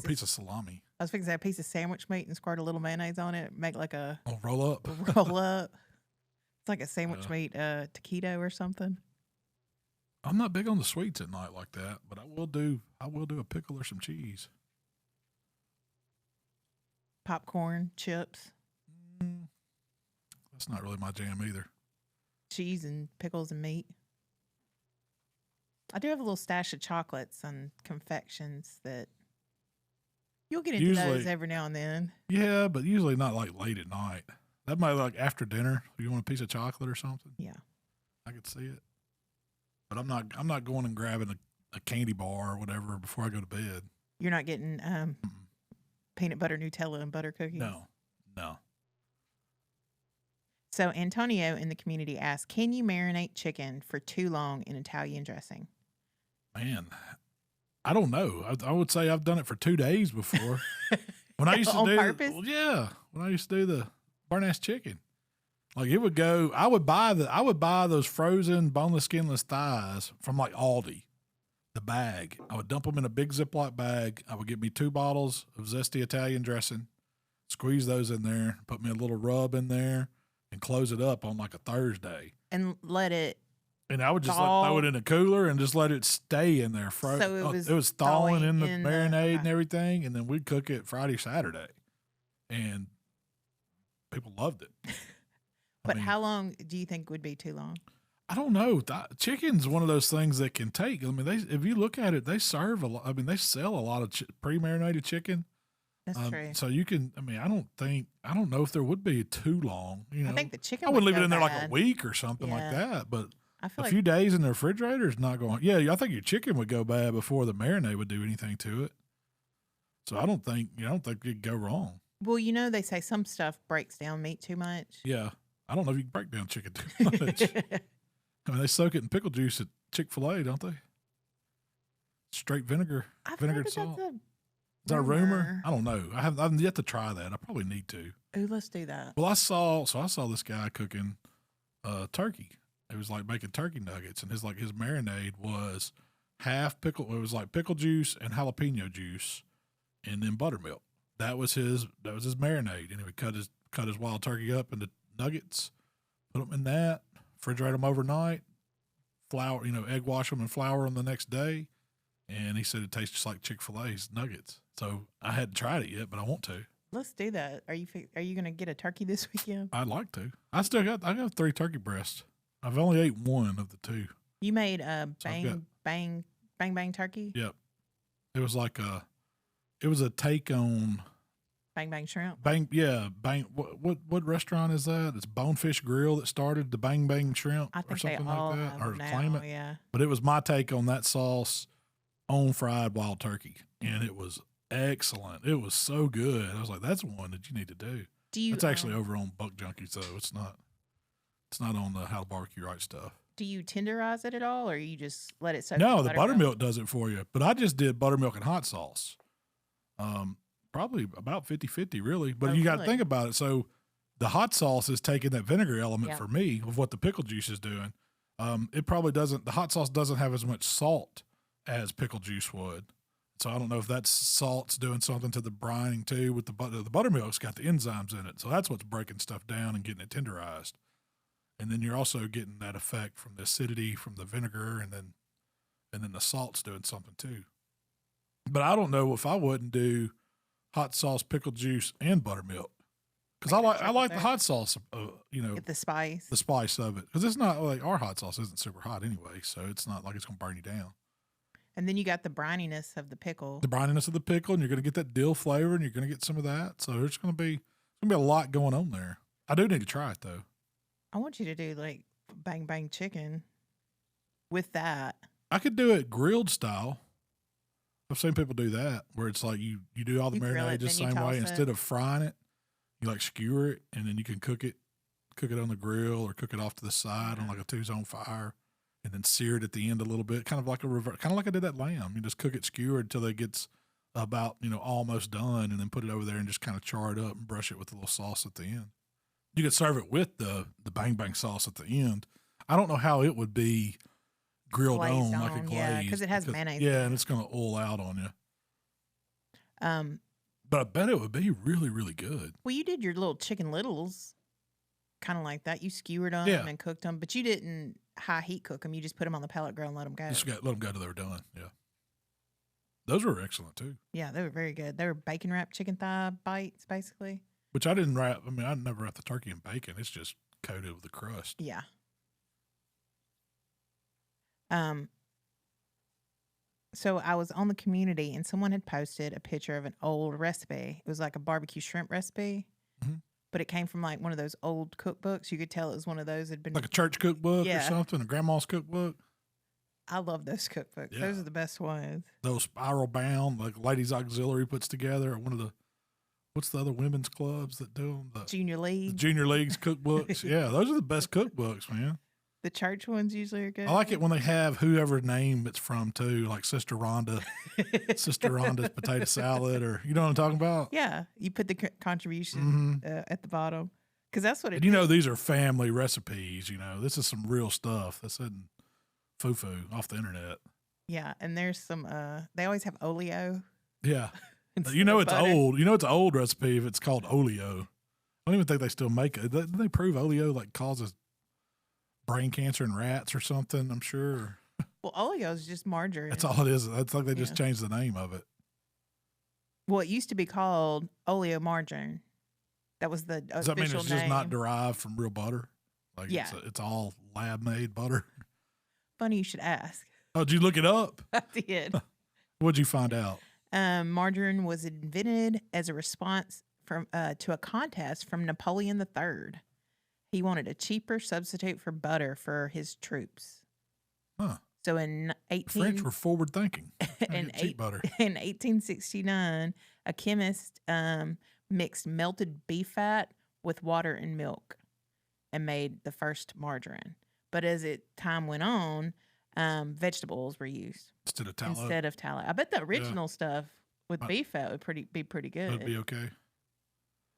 piece of salami. I was thinking a piece of sandwich meat and squirt a little mayonnaise on it, make like a roll up. It's like a sandwich meat taquito or something. I'm not big on the sweets at night like that, but I will do a pickle or some cheese. Popcorn, chips. That's not really my jam either. Cheese and pickles and meat. I do have a little stash of chocolates and confections that you'll get into those every now and then. Yeah, but usually not like late at night. That might be like after dinner. If you want a piece of chocolate or something. Yeah. I could see it. But I'm not going and grabbing a candy bar or whatever before I go to bed. You're not getting peanut butter, Nutella, and butter cookies? No. So Antonio in the community asked, can you marinate chicken for too long in Italian dressing? Man, I don't know. I would say I've done it for 2 days before. When I used to do purpose? Well, yeah, when I used to do the burnt-ass chicken. Like it would go, I would buy those frozen boneless, skinless thighs from like Aldi, the bag. I would dump them in a big Ziploc bag. I would get me 2 bottles of zesty Italian dressing, squeeze those in there, put me a little rub in there, and close it up on like a Thursday. And let it. And I would just throw it in a cooler and just let it stay in there. So it was thawing in the marinade and everything, and then we'd cook it Friday, Saturday, and people loved it. But how long do you think would be too long? I don't know. Chicken's one of those things that can take. I mean, if you look at it, they serve a lot. I mean, they sell a lot of pre-marinated chicken. That's true. So you can. I mean, I don't know if there would be too long. You know, I think the chicken. I would leave it in there bad. like a week or something like that. But I feel a few days in the refrigerator is not going. Yeah, I think your chicken would go bad before the marinade would do anything to it. So I don't think it'd go wrong. Well, they say some stuff breaks down meat too much. Yeah, I don't know if you can break down chicken too much. I mean, they soak it in pickle juice at Chick-fil-A, don't they? Straight vinegar, vinegar and salt. Is that a rumor? I don't know. I've yet to try that. I probably need to. Ooh, let's do that. Well, I saw this guy cooking turkey. It was like making turkey nuggets, and his marinade was half pickle. It was like pickle juice and jalapeno juice, and then buttermilk. That was his marinade, and he would cut his wild turkey up into nuggets, put them in that, refrigerate them overnight, flour, egg wash them in flour on the next day, and he said it tastes just like Chick-fil-A's nuggets. So I hadn't tried it yet, but I want to. Let's do that. Are you going to get a turkey this weekend? I'd like to. I got 3 turkey breasts. I've only ate one of the 2. You made a bang turkey? Yep. It was like it was a take on Bang shrimp. Bang. What restaurant is that? It's Bonefish Grill that started the bang shrimp I think or something they all like that, have or now, claim it. Yeah. But it was my take on that sauce on fried wild turkey, and it was excellent. It was so good. I was like, that's one that you need to do. It's actually over on Buck Junkies, though. It's not on the How to Barbecue Right stuff. Do you tenderize it at all, or you just let it soak? No, the buttermilk does it for you. But I just did buttermilk and hot sauce. Probably about 50-50, really. But you got to think about it. So the hot sauce is taking that vinegar element for me of what the pickle juice is doing. It probably doesn't. The hot sauce doesn't have as much salt as pickle juice would. So I don't know if that salt's doing something to the brining too. With the buttermilk's got the enzymes in it, so that's what's breaking stuff down and getting it tenderized. And then you're also getting that effect from the acidity from the vinegar, and then the salt's doing something too. But I don't know if I wouldn't do hot sauce, pickle juice, and buttermilk, because I like the hot sauce. Get the spice of it, because it's not like our hot sauce isn't super hot anyway, so it's not like it's gonna burn you down. And then you got the brininess of the pickle. And you're gonna get that dill flavor, and you're gonna get some of that. So there's gonna be a lot going on there. I do need to try it though. I want you to do like bang chicken with that. I could do it grilled style. I've seen people do that, where it's like you do all the marinade just the same way. Instead of frying it, you like skewer it, and then you can cook it on the grill or cook it off to the side on like a 2-zone fire, and then sear it at the end a little bit, kind of like I did that lamb. You just cook it skewered until it gets about almost done, and then put it over there and just kind of char it up and brush it with a little sauce at the end. You could serve it with the bang sauce at the end. I don't know how it would be grilled on like a glaze. Yeah, because it has mayonnaise. Yeah, and it's going to oil out on you. But I bet it would be really, really good. Well, you did your little chicken littles kind of like that. You skewered them and cooked them, but you didn't high heat cook them. You just put them on the pellet grill and let them go. Just let them go till they were done. Yeah. Those were excellent too. Yeah, they were very good. They were bacon wrapped chicken thigh bites, basically. Which I didn't wrap. I mean, I never wrapped the turkey in bacon. It's just coated with the crust. Yeah. So I was on the community, and someone had posted a picture of an old recipe. It was like a barbecue shrimp recipe, but it came from like one of those old cookbooks. You could tell it was one of those that had been like a church cookbook or something, a grandma's cookbook. I love those cookbooks. Yeah. Those are the best ones. Those spiral bound, like Ladies Auxiliary puts together, or one of the, what's the other women's clubs that do them? Junior League. The Junior League's cookbooks. Yeah, those are the best cookbooks, man. The church ones usually are good. I like it when they have whoever name it's from too, like Sister Rhonda's potato salad, or you know what I'm talking about? Yeah, you put the contribution at the bottom, because that's what it is. These are family recipes. This is some real stuff. This isn't foo-foo off the internet. Yeah, and there's some, they always have oleo. Yeah. It's old. It's an old recipe if it's called oleo. I don't even think they still make it. Didn't they prove oleo like causes brain cancer in rats or something? I'm sure. Well, oleo is just margarine. That's all it is. That's like they just changed the name of it. Well, it used to be called oleo margarine. That was the official name. Does that mean it's just not derived from real butter? Like it's all lab-made butter? Funny you should ask. Oh, did you look it up? I did. What'd you find out? Margarine was invented as a response to a contest from Napoleon III. He wanted a cheaper substitute for butter for his troops. Huh. So in the French were forward thinking. Cheap butter. In 1869, a chemist mixed melted beef fat with water and milk and made the first margarine. But as time went on, vegetables were used instead of tallow. I bet the original stuff with beef fat would be pretty good. It'd be okay.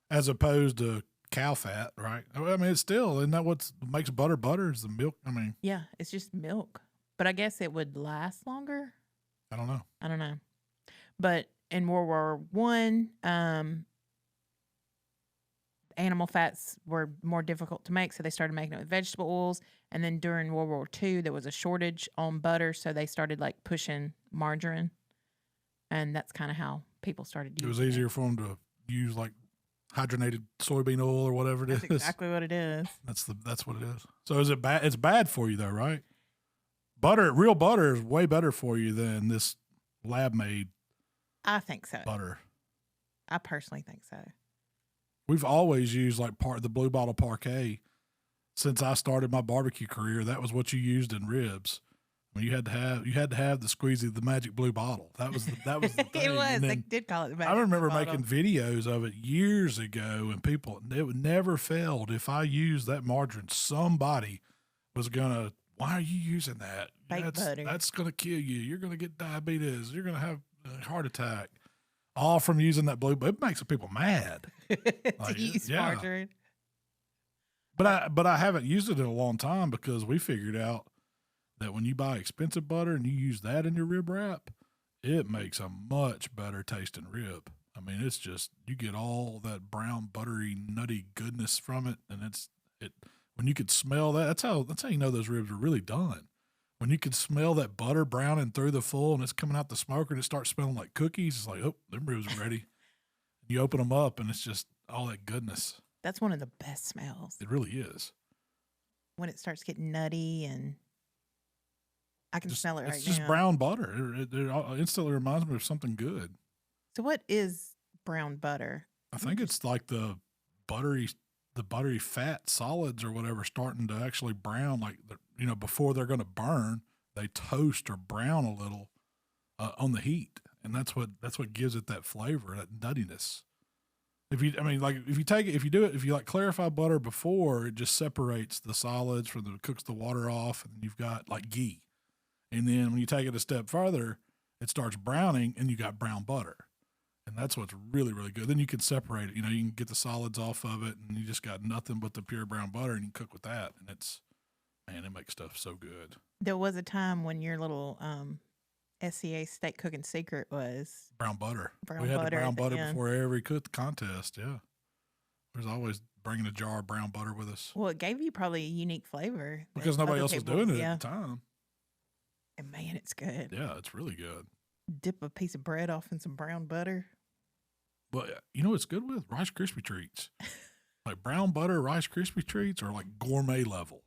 As opposed to cow fat, right? I mean, it's still, isn't that what makes butter butter is the milk? I mean. Yeah, it's just milk. But I guess it would last longer. I don't know. But in World War I, animal fats were more difficult to make, so they started making it with vegetable oils. And then during World War II, there was a shortage on butter, so they started like pushing margarine. And that's kind of how people started using it. It was easier for them to use like hydrogenated soybean oil or whatever it is. That's exactly what it is. That's what it is. So is it bad? It's bad for you though, right? Real butter is way better for you than this lab-made. I think so. Butter. I personally think so. We've always used like the Blue Bottle Parquet since I started my barbecue career. That was what you used in ribs. I mean, you had to have the squeezy, the magic blue bottle. That was the thing. It was. They did call it the magic. I remember bottle. making videos of it years ago, and it never failed. If I used that margarine, somebody was gonna. Why are you using that? Butter. That's gonna kill you. You're gonna get diabetes. You're gonna have a heart attack. All from using that blue. It makes people mad. To use margarine. But I haven't used it in a long time because we figured out that when you buy expensive butter and you use that in your rib wrap, it makes a much better tasting rib. I mean, it's just, you get all that brown, buttery, nutty goodness from it. And when you could smell that, that's how you know those ribs are really done. When you could smell that butter browning through the full and it's coming out the smoker and it starts smelling like cookies, it's like, oh, them ribs are ready. You open them up and it's just all that goodness. That's one of the best smells. It really is. When it starts getting nutty and I can smell it right now. It's just brown butter. It instantly reminds me of something good. So what is brown butter? I think it's like the buttery fat solids or whatever starting to actually brown, like, before they're going to burn, they toast or brown a little on the heat. And that's what gives it that flavor, that nuttiness. If you clarify butter before, it just separates the solids cooks the water off, and you've got like ghee. And then when you take it a step further, it starts browning and you got brown butter. And that's what's really, really good. Then you can separate it. You can get the solids off of it and you just got nothing but the pure brown butter and you can cook with that. And it makes stuff so good. There was a time when your little SCA steak cooking secret was brown butter. We had brown butter before every contest. Yeah. There's always bringing a jar of brown butter with us. Well, it gave you probably a unique flavor. Because nobody else was doing it at the time. And man, it's good. Yeah, it's really good. Dip a piece of bread off in some brown butter. But you know what's good with? Rice Krispie treats. Like brown butter Rice Krispie treats are like gourmet level.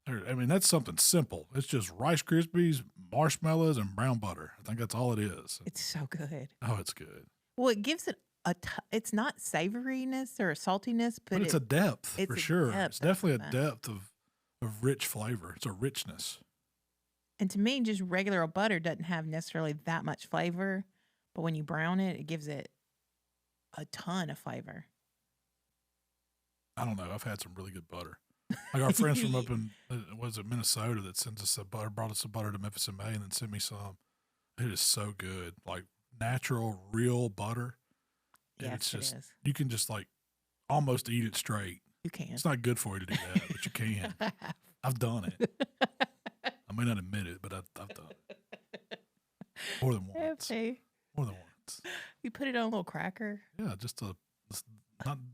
I mean, that's something simple. It's just Rice Krispies, marshmallows, and brown butter. I think that's all it is. It's so good. Oh, it's good. Well, it gives it it's not savoriness or a saltiness, but it's a depth for sure. It's definitely a depth of rich flavor. It's a richness. And to me, just regular old butter doesn't have necessarily that much flavor, but when you brown it, it gives it a ton of flavor. I don't know. I've had some really good butter. Like our friends from up in Minnesota that sends us brought us some butter to Memphis in May and then sent me some. It is so good. Like natural, real butter. Yeah, it's just, you can just like almost eat it straight. You can. It's not good for you to do that, but you can. I've done it. I may not admit it, but I've done it. More than once. More than once. You put it on a little cracker? Yeah, just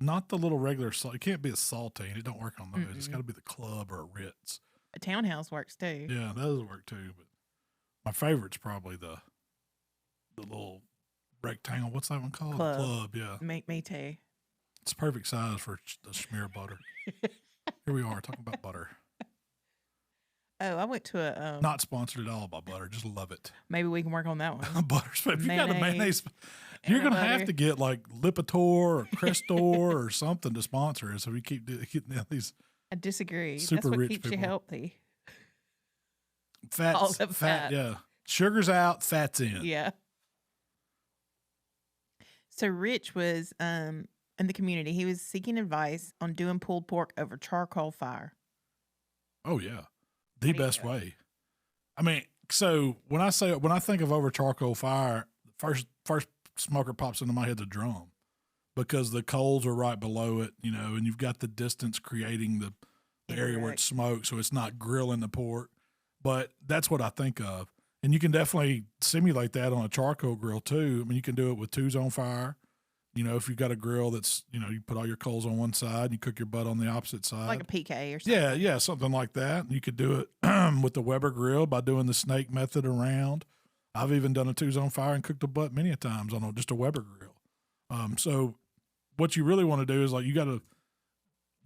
not the little regular salt. It can't be a saltine. It don't work on those. It's got to be the club or a Ritz. A Townhouse works too. Yeah, those work too. But my favorite's probably the little rectangle. What's that one called? Club. Yeah. Me too. It's perfect size for a smear of butter. Here we are talking about butter. Oh, I went to a not sponsored at all by butter. Just love it. Maybe we can work on that one. Butter. If you got a mayonnaise, you're gonna have to get like Lipitor or Crestor or something to sponsor us. So we keep getting these I disagree. Super That's what rich keeps people. you healthy. All the fat, yeah. Sugar's out, fat's in. Yeah. So Rich was in the community. He was seeking advice on doing pulled pork over charcoal fire. Oh yeah, the best way. I mean, so when I think of over charcoal fire, first smoker pops into my head the drum, because the coals are right below it, and you've got the distance creating the area where it smokes, so it's not grilling the pork. But that's what I think of. And you can definitely simulate that on a charcoal grill too. I mean, you can do it with 2s on fire. If you've got a grill that's, you put all your coals on one side, you cook your butt on the opposite side. Like a PK or something. Yeah, something like that. You could do it with the Weber grill by doing the snake method around. I've even done a 2s on fire and cooked a butt many a times on just a Weber grill. So what you really want to do is you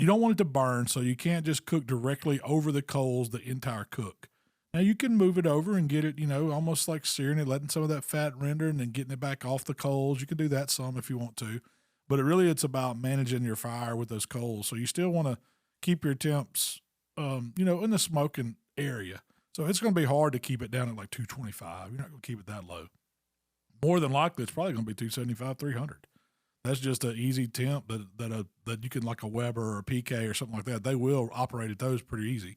don't want it to burn, so you can't just cook directly over the coals the entire cook. Now you can move it over and get it, almost like searing it, letting some of that fat render and then getting it back off the coals. You can do that some if you want to, but it's about managing your fire with those coals. So you still want to keep your temps, in the smoking area. So it's going to be hard to keep it down at like 225. You're not going to keep it that low. More than likely, it's probably going to be 275, 300. That's just an easy temp that you can, like a Weber or a PK or something like that. They will operate at those pretty easy.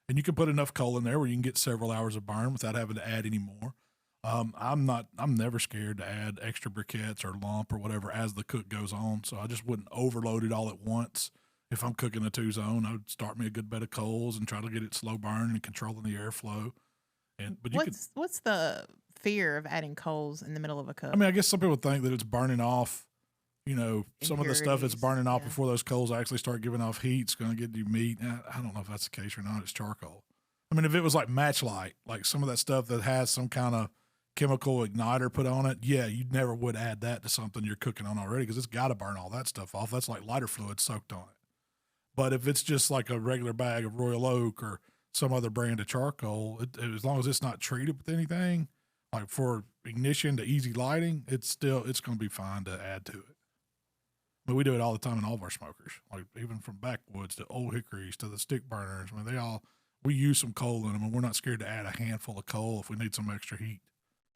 And you can put enough coal in there where you can get several hours of burn without having to add any more. I'm never scared to add extra briquettes or lump or whatever as the cook goes on. So I just wouldn't overload it all at once. If I'm cooking a 2-zone, I would start me a good bed of coals and try to get it slow burn and controlling the airflow. What's the fear of adding coals in the middle of a cook? I mean, I guess some people think that it's burning off. Some of the stuff that's burning off before those coals actually start giving off heat, it's going to get you meat. I don't know if that's the case or not. It's charcoal. I mean, if it was like matchlight, like some of that stuff that has some kind of chemical igniter put on it, yeah, you never would add that to something you're cooking on already, because it's got to burn all that stuff off. That's like lighter fluid soaked on it. But if it's just like a regular bag of Royal Oak or some other brand of charcoal, as long as it's not treated with anything, like for ignition to easy lighting, it's going to be fine to add to it. But we do it all the time in all of our smokers, like even from backwoods to old hickories to the stick burners. I mean, we use some coal in them, and we're not scared to add a handful of coal if we need some extra heat.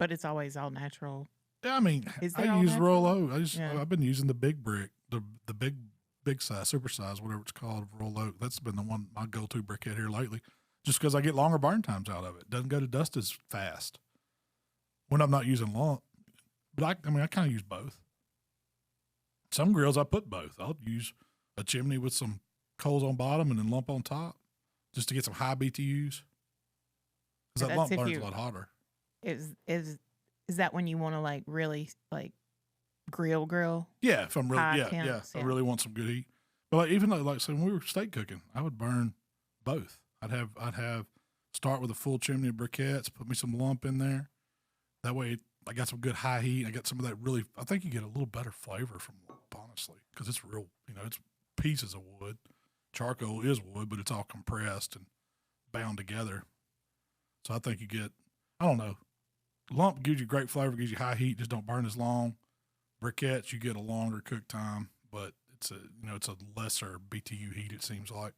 But it's always all natural. Yeah, I mean, I use Royal Oak. I've been using the big brick, the big size, super size, whatever it's called, Royal Oak. That's been my go-to briquette here lately, just because I get longer burn times out of it. It doesn't go to dust as fast when I'm not using lump. But I kind of use both. Some grills I put both. I'll use a chimney with some coals on bottom and then lump on top, just to get some high BTUs. Because that lump burns a lot hotter. Is that when you want to really grill? Yeah, if I'm really I really want some good heat. But even so when we were steak cooking, I would burn both. I'd have start with a full chimney of briquettes, put me some lump in there. That way I got some good high heat. I got some of that I think you get a little better flavor from lump, honestly, because it's real, it's pieces of wood. Charcoal is wood, but it's all compressed and bound together. So I think you get, I don't know, lump gives you great flavor, gives you high heat, just don't burn as long. Briquettes, you get a longer cook time, but it's a lesser BTU heat, it seems like.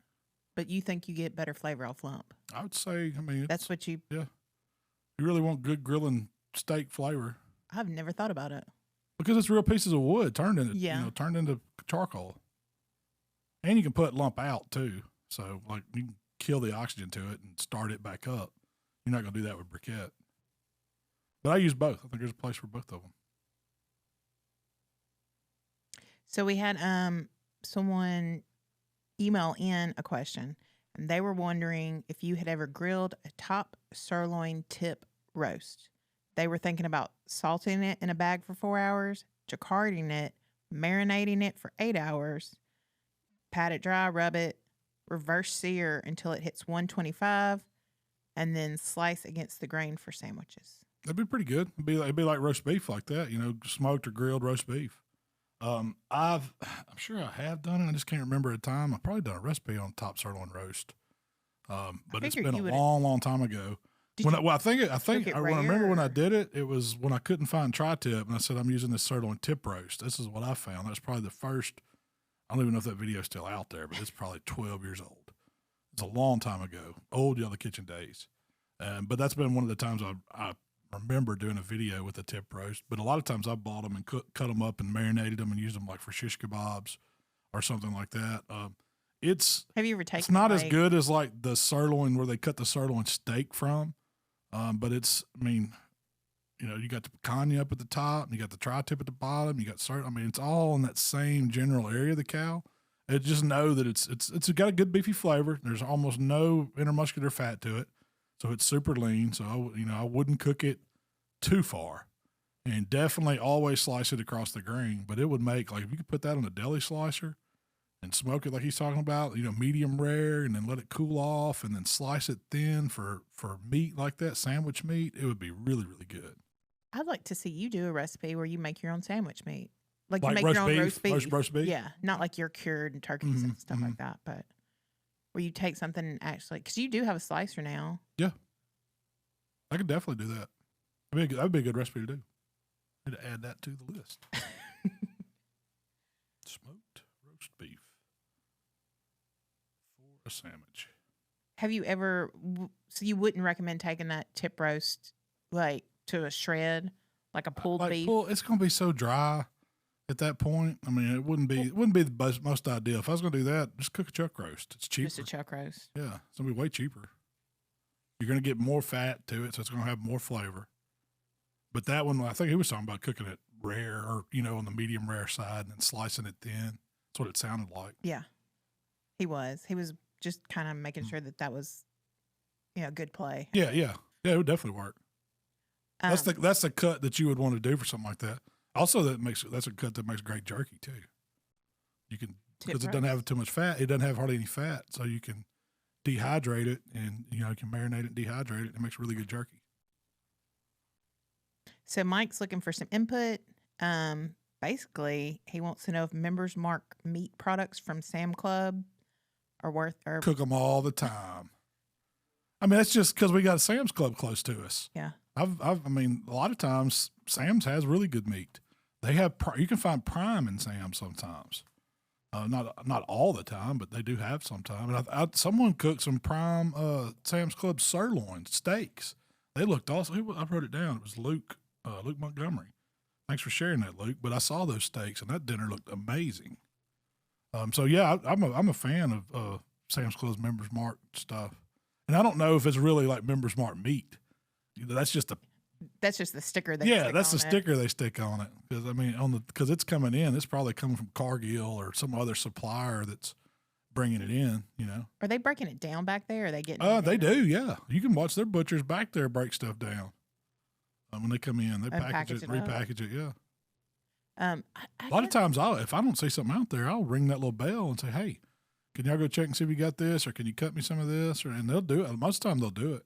But you think you get better flavor off lump? I would say, that's what you... Yeah. You really want good grilling steak flavor. I've never thought about it. Because it's real pieces of wood turned into charcoal. And you can put lump out too. So you can kill the oxygen to it and start it back up. You're not going to do that with briquette. But I use both. I think there's a place for both of them. So we had someone email in a question, and they were wondering if you had ever grilled a top sirloin tip roast. They were thinking about salting it in a bag for 4 hours, jacquarding it, marinating it for 8 hours, pat it dry, rub it, reverse sear until it hits 125, and then slice against the grain for sandwiches. That'd be pretty good. It'd be like roast beef like that, smoked or grilled roast beef. I'm sure I have done it. I just can't remember a time. I've probably done a recipe on top sirloin roast. But it's been a long, long time ago. I remember when I did it, it was when I couldn't find tri-tip, and I said, I'm using this sirloin tip roast. This is what I found. That's probably the first, I don't even know if that video is still out there, but it's probably 12 years old. It's a long time ago, old Yellow Kitchen days. But that's been one of the times I remember doing a video with a tip roast. But a lot of times I bought them and cut them up and marinated them and used them like for shish kebabs or something like that. Have you ever taken? It's not as good as like the sirloin where they cut the sirloin steak from, but it's. I mean, you know, you got the picanha up at the top, and you got the tri-tip at the bottom. You got I mean, it's all in that same general area of the cow. Just know that it's got a good beefy flavor. There's almost no intermuscular fat to it, so it's super lean. So I wouldn't cook it too far, and definitely always slice it across the grain. But it would make like if you could put that on a deli slicer and smoke it like he's talking about, medium rare, and then let it cool off, and then slice it thin for meat like that, sandwich meat. It would be really, really good. I'd like to see you do a recipe where you make your own sandwich meat. Like you make roast your own roast beef. Roast beef? Yeah, not like your cured and turkeys and stuff like that, but where you take something and actually, because you do have a slicer now. Yeah. I could definitely do that. That would be a good recipe to do. I need to add that to the list. Smoked roast beef for a sandwich. Have you ever, so you wouldn't recommend taking that tip roast like to a shred, like a pulled beef? It's going to be so dry at that point. I mean, it wouldn't be the most ideal. If I was going to do that, just cook a chuck roast. It's cheaper. Just a chuck roast. Yeah, it's going to be way cheaper. You're going to get more fat to it, so it's going to have more flavor. But that one, I think he was talking about cooking it rare or, on the medium rare side and then slicing it thin. That's what it sounded like. Yeah, he was. He was just kind of making sure that was, good play. Yeah. It would definitely work. That's the cut that you would want to do for something like that. Also, that's a cut that makes great jerky too. You can, because it doesn't have too much fat. It doesn't have hardly any fat, so you can dehydrate it and you can marinate it and dehydrate it. It makes really good jerky. So Mike's looking for some input. Basically, he wants to know if members mark meat products from Sam Club are worth or cook them all the time. I mean, that's just because we got a Sam's Club close to us. Yeah. I mean, a lot of times Sam's has really good meat. They have you can find prime in Sam's sometimes. Not all the time, but they do have sometimes. And someone cooked some prime Sam's Club sirloin steaks. They looked awesome. I wrote it down. It was Luke Montgomery. Thanks for sharing that, Luke. But I saw those steaks, and that dinner looked amazing. So yeah, I'm a fan of Sam's Club's Members Mark stuff, and I don't know if it's really like Members Mark meat. That's just the sticker. That's the sticker they stick on it. Because I mean, because it's coming in, it's probably coming from Cargill or some other supplier that's bringing it in. Are they breaking it down back there? Or are they getting? They do. Yeah, you can watch their butchers back there break stuff down. When they come in, they package it, repackage it. Yeah. A lot of times, if I don't see something out there, I'll ring that little bell and say, "Hey, can y'all go check and see if you got this, or can you cut me some of this?" And they'll do it. Most of the time, they'll do it.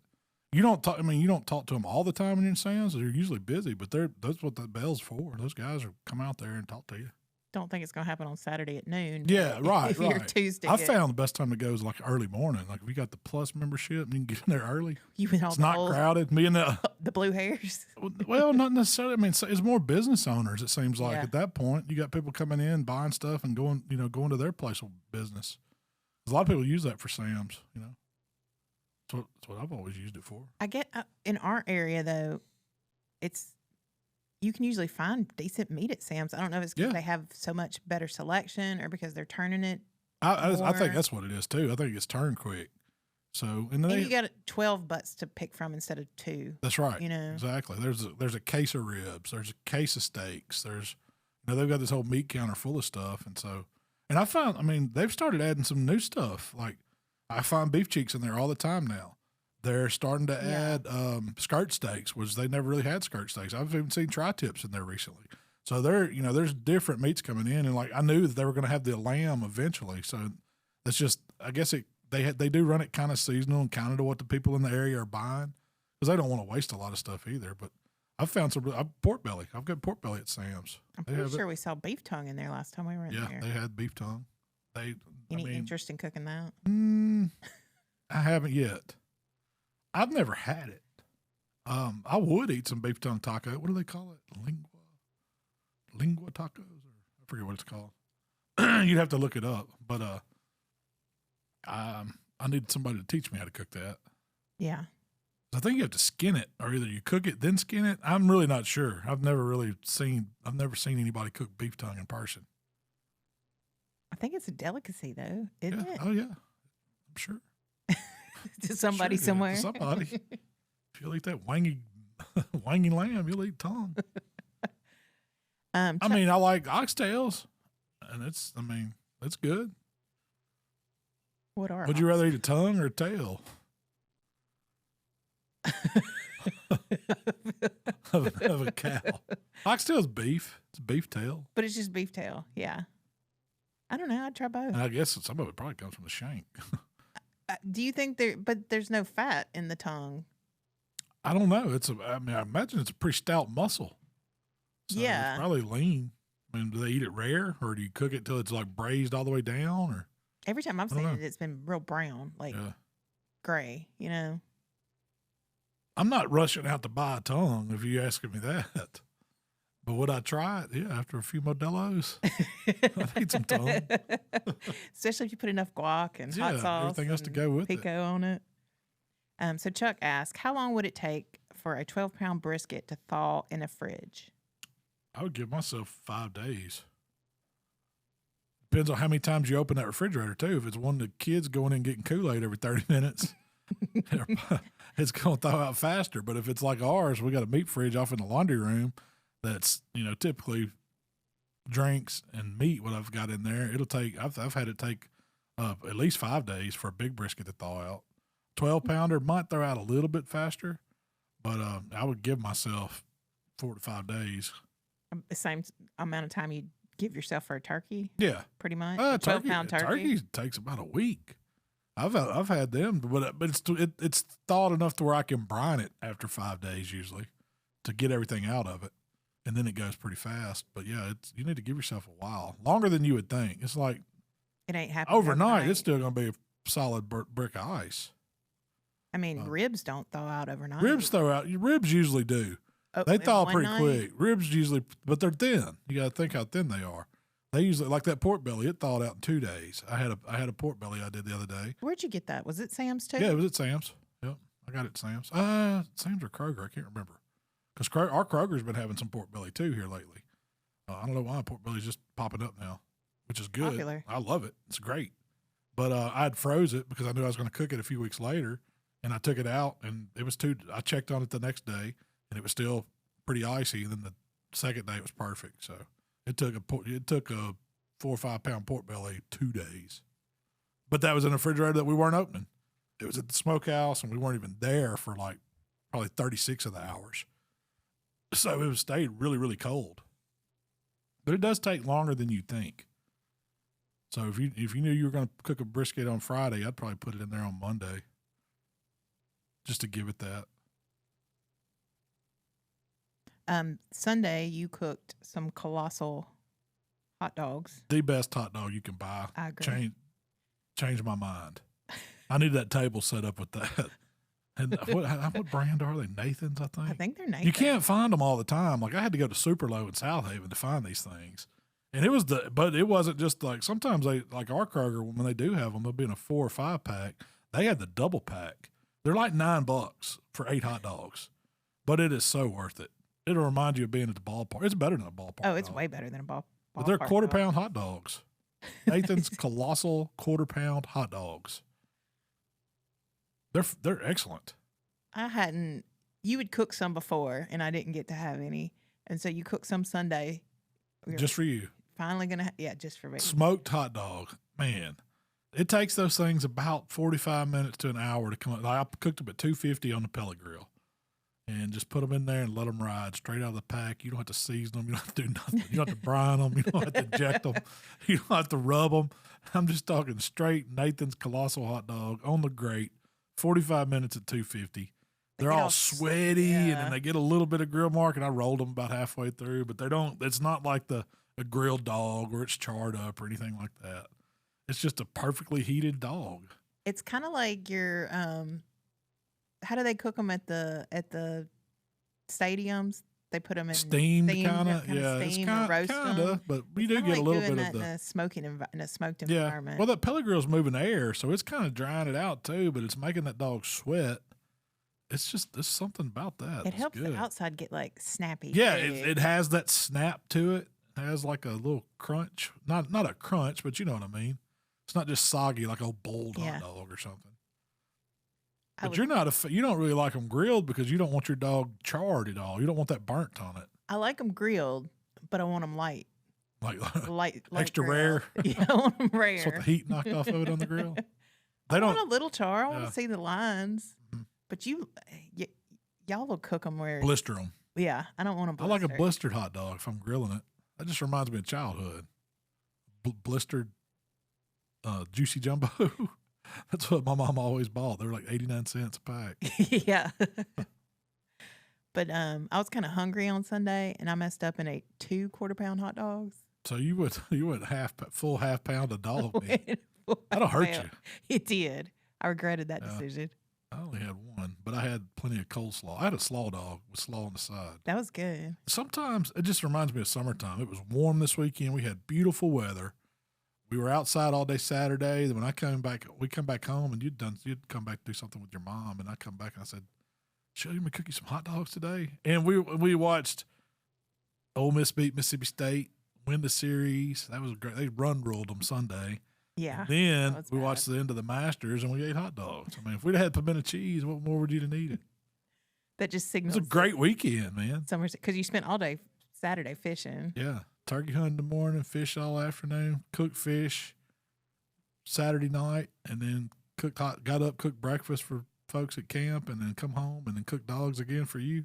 You don't talk. I mean, you don't talk to them all the time when you're in Sam's. They're usually busy, but that's what that bell's for. Those guys will come out there and talk to you. Don't think it's going to happen on Saturday at noon. Yeah, right. If you're Tuesday, I found the best time to go is like early morning. Like if you got the Plus membership, and you can get in there early. It's not crowded. Me and the blue hairs. Well, not necessarily. I mean, it's more business owners. It seems like at that point, you got people coming in, buying stuff, and going to their place of business. A lot of people use that for Sam's. That's what I've always used it for. I get in our area though, you can usually find decent meat at Sam's. I don't know if it's because they have so much better selection or because they're turning it. I think that's what it is too. I think it's turned quick. So and you got 12 butts to pick from instead of 2. That's right. Exactly. There's a case of ribs. There's a case of steaks. There's they've got this whole meat counter full of stuff, and I found they've started adding some new stuff. Like I find beef cheeks in there all the time now. They're starting to add skirt steaks, which they never really had skirt steaks. I've even seen tri-tips in there recently. So there's different meats coming in, and like I knew that they were going to have the lamb eventually. So that's just, I guess they do run it kind of seasonal and kind of to what the people in the area are buying, because they don't want to waste a lot of stuff either. But I've found some pork belly. I've got pork belly at Sam's. I'm pretty sure we saw beef tongue in there last time we were in there. Yeah, they had beef tongue. Any interest in cooking that? I haven't yet. I've never had it. I would eat some beef tongue taco. What do they call it? Lingua tacos? Or I forget what it's called. You'd have to look it up. But I need somebody to teach me how to cook that. Yeah. I think you have to skin it, or either you cook it then skin it. I'm really not sure. I've never seen anybody cook beef tongue in person. I think it's a delicacy, though, isn't it? Oh yeah, I'm sure. To somebody somewhere. To somebody. If you'll eat that wangy lamb, you'll eat tongue. I mean, I like oxtails, and it's good. What are? Would you rather eat a tongue or a tail? of a cow. Oxtail's beef. It's beef tail. But it's just beef tail. Yeah. I don't know. I'd try both. And I guess some of it probably comes from the shank. Do you think but there's no fat in the tongue? I don't know. I imagine it's a pretty stout muscle. So yeah. It's probably lean. I mean, do they eat it rare, or do you cook it till it's like braised all the way down? Or every time I've seen it, it's been real brown, like gray, you know? I'm not rushing out to buy a tongue if you're asking me that. But would I try it? Yeah, after a few Modelo's. I'd eat some tongue. Especially if you put enough guac and hot sauce. Everything else to go with pico it. on it. So Chuck asked, how long would it take for a 12-pound brisket to thaw in a fridge? I would give myself 5 days. Depends on how many times you open that refrigerator, too. If it's one of the kids going in and getting Kool-Aid every 30 minutes, it's going to thaw out faster. But if it's like ours, we got a meat fridge off in the laundry room that's, typically drinks and meat, what I've got in there. It'll take, I've had it take at least 5 days for a big brisket to thaw out. 12-pounder might throw out a little bit faster, but I would give myself 4 to 5 days. The same amount of time you give yourself for a turkey? Yeah. Pretty much? 12-pound turkey? Turkey takes about a week. I've had them, but it's thawed enough to where I can brine it after 5 days usually to get everything out of it, and then it goes pretty fast. But yeah, you need to give yourself a while, longer than you would think. It's like it ain't happening overnight. It's still going to be a solid brick of ice. I mean, ribs don't thaw out overnight. Ribs thaw out. Ribs usually do. Oh, they thaw pretty quick. Ribs usually, but they're thin. You got to think how thin they are. They usually, like that pork belly, it thawed out in 2 days. I had a pork belly I did the other day. Where'd you get that? Was it Sam's too? Yeah, it was at Sam's. Yep, I got it at Sam's. Sam's or Kroger, I can't remember. Because our Kroger's been having some pork belly too here lately. I don't know why pork belly's just popping up now, which is good. Popular. I love it. It's great. But I'd froze it because I knew I was going to cook it a few weeks later, and I took it out, and it was I checked on it the next day, and it was still pretty icy. And then the second day it was perfect. So it took a 4 or 5 pound pork belly 2 days, but that was in a refrigerator that we weren't opening. It was at the smokehouse, and we weren't even there for like probably 36 of the hours. So it stayed really, really cold. But it does take longer than you think. So if you knew you were going to cook a brisket on Friday, I'd probably put it in there on Monday, just to give it that. Sunday you cooked some Colossal hot dogs. The best hot dog you can buy. I agree. Change my mind. I need that table set up with that. And what brand are they? Nathan's, I think. I think they're Nathan's. You can't find them all the time. Like I had to go to Super Low in South Haven to find these things. And but it wasn't just like, sometimes they, like our Kroger, when they do have them, they'll be in a 4 or 5 pack. They had the double pack. They're like $9 for 8 hot dogs, but it is so worth it. It'll remind you of being at the ballpark. It's better than a ballpark. Oh, it's way better than a ballpark. But they're 1/4 pound hot dogs. Nathan's Colossal 1/4 pound hot dogs. They're excellent. You would cook some before, and I didn't get to have any. And so you cooked some Sunday. Just for you. Finally going to, just for me. Smoked hot dog. Man, it takes those things about 45 minutes to an hour to come up. I cooked them at 250 on the pellet grill and just put them in there and let them ride straight out of the pack. You don't have to season them. You don't have to do nothing. You don't have to brine them. You don't have to inject them. You don't have to rub them. I'm just talking straight Nathan's Colossal hot dog on the grate, 45 minutes at 250. They're all sweaty, and then they get a little bit of grill mark, and I rolled them about halfway through, but it's not like a grilled dog or it's charred up or anything like that. It's just a perfectly heated dog. It's kind of like your, how do they cook them at the stadiums? They put them in steamed kind of. Yeah, It's steam or roast kind them. of, but we do Kinda get a like little doing bit of that the in a smoked environment. Well, that pellet grill's moving air, so it's kind of drying it out too, but it's making that dog sweat. It's just there's something about that. It helps the outside get like snappy. Yeah, it has that snap to it. It has like a little crunch. Not a crunch, but you know what I mean. It's not just soggy like a boiled hot dog or something. But you don't really like them grilled because you don't want your dog charred at all. You don't want that burnt on it. I like them grilled, but I want them light. Light extra grill. rare. Yeah, I want them rare. So the heat knocked off of it on the grill. I want a little char. I want to see the lines. Mm-hmm. But y'all will cook them where blister them. Yeah, I don't want to. I like a blistered hot dog if I'm grilling it. That just reminds me of childhood. Blistered, juicy jumbo. That's what my mom always bought. They were like 89 cents a pack. Yeah. But I was kind of hungry on Sunday, and I messed up and ate 2 quarter-pound hot dogs. So you went full half pound of dog meat. That'll hurt you. It did. I regretted that decision. I only had one, but I had plenty of coleslaw. I had a slaw dog with slaw on the side. That was good. Sometimes it just reminds me of summertime. It was warm this weekend. We had beautiful weather. We were outside all day Saturday. Then when we come back home, and you'd come back to do something with your mom, and I come back and I said, "Should you cook you some hot dogs today?" And we watched Ole Miss beat Mississippi State, win the series. That was great. They ruled them Sunday. Yeah. And then we watched the end of the Masters, and we ate hot dogs. I mean, if we'd had pimento cheese, what more would you have needed? That just signals. It was a great weekend, man. Because you spent all day Saturday fishing. Yeah. Turkey hunt in the morning, fish all afternoon, cooked fish Saturday night, and then got up, cooked breakfast for folks at camp, and then come home and then cook dogs again for you.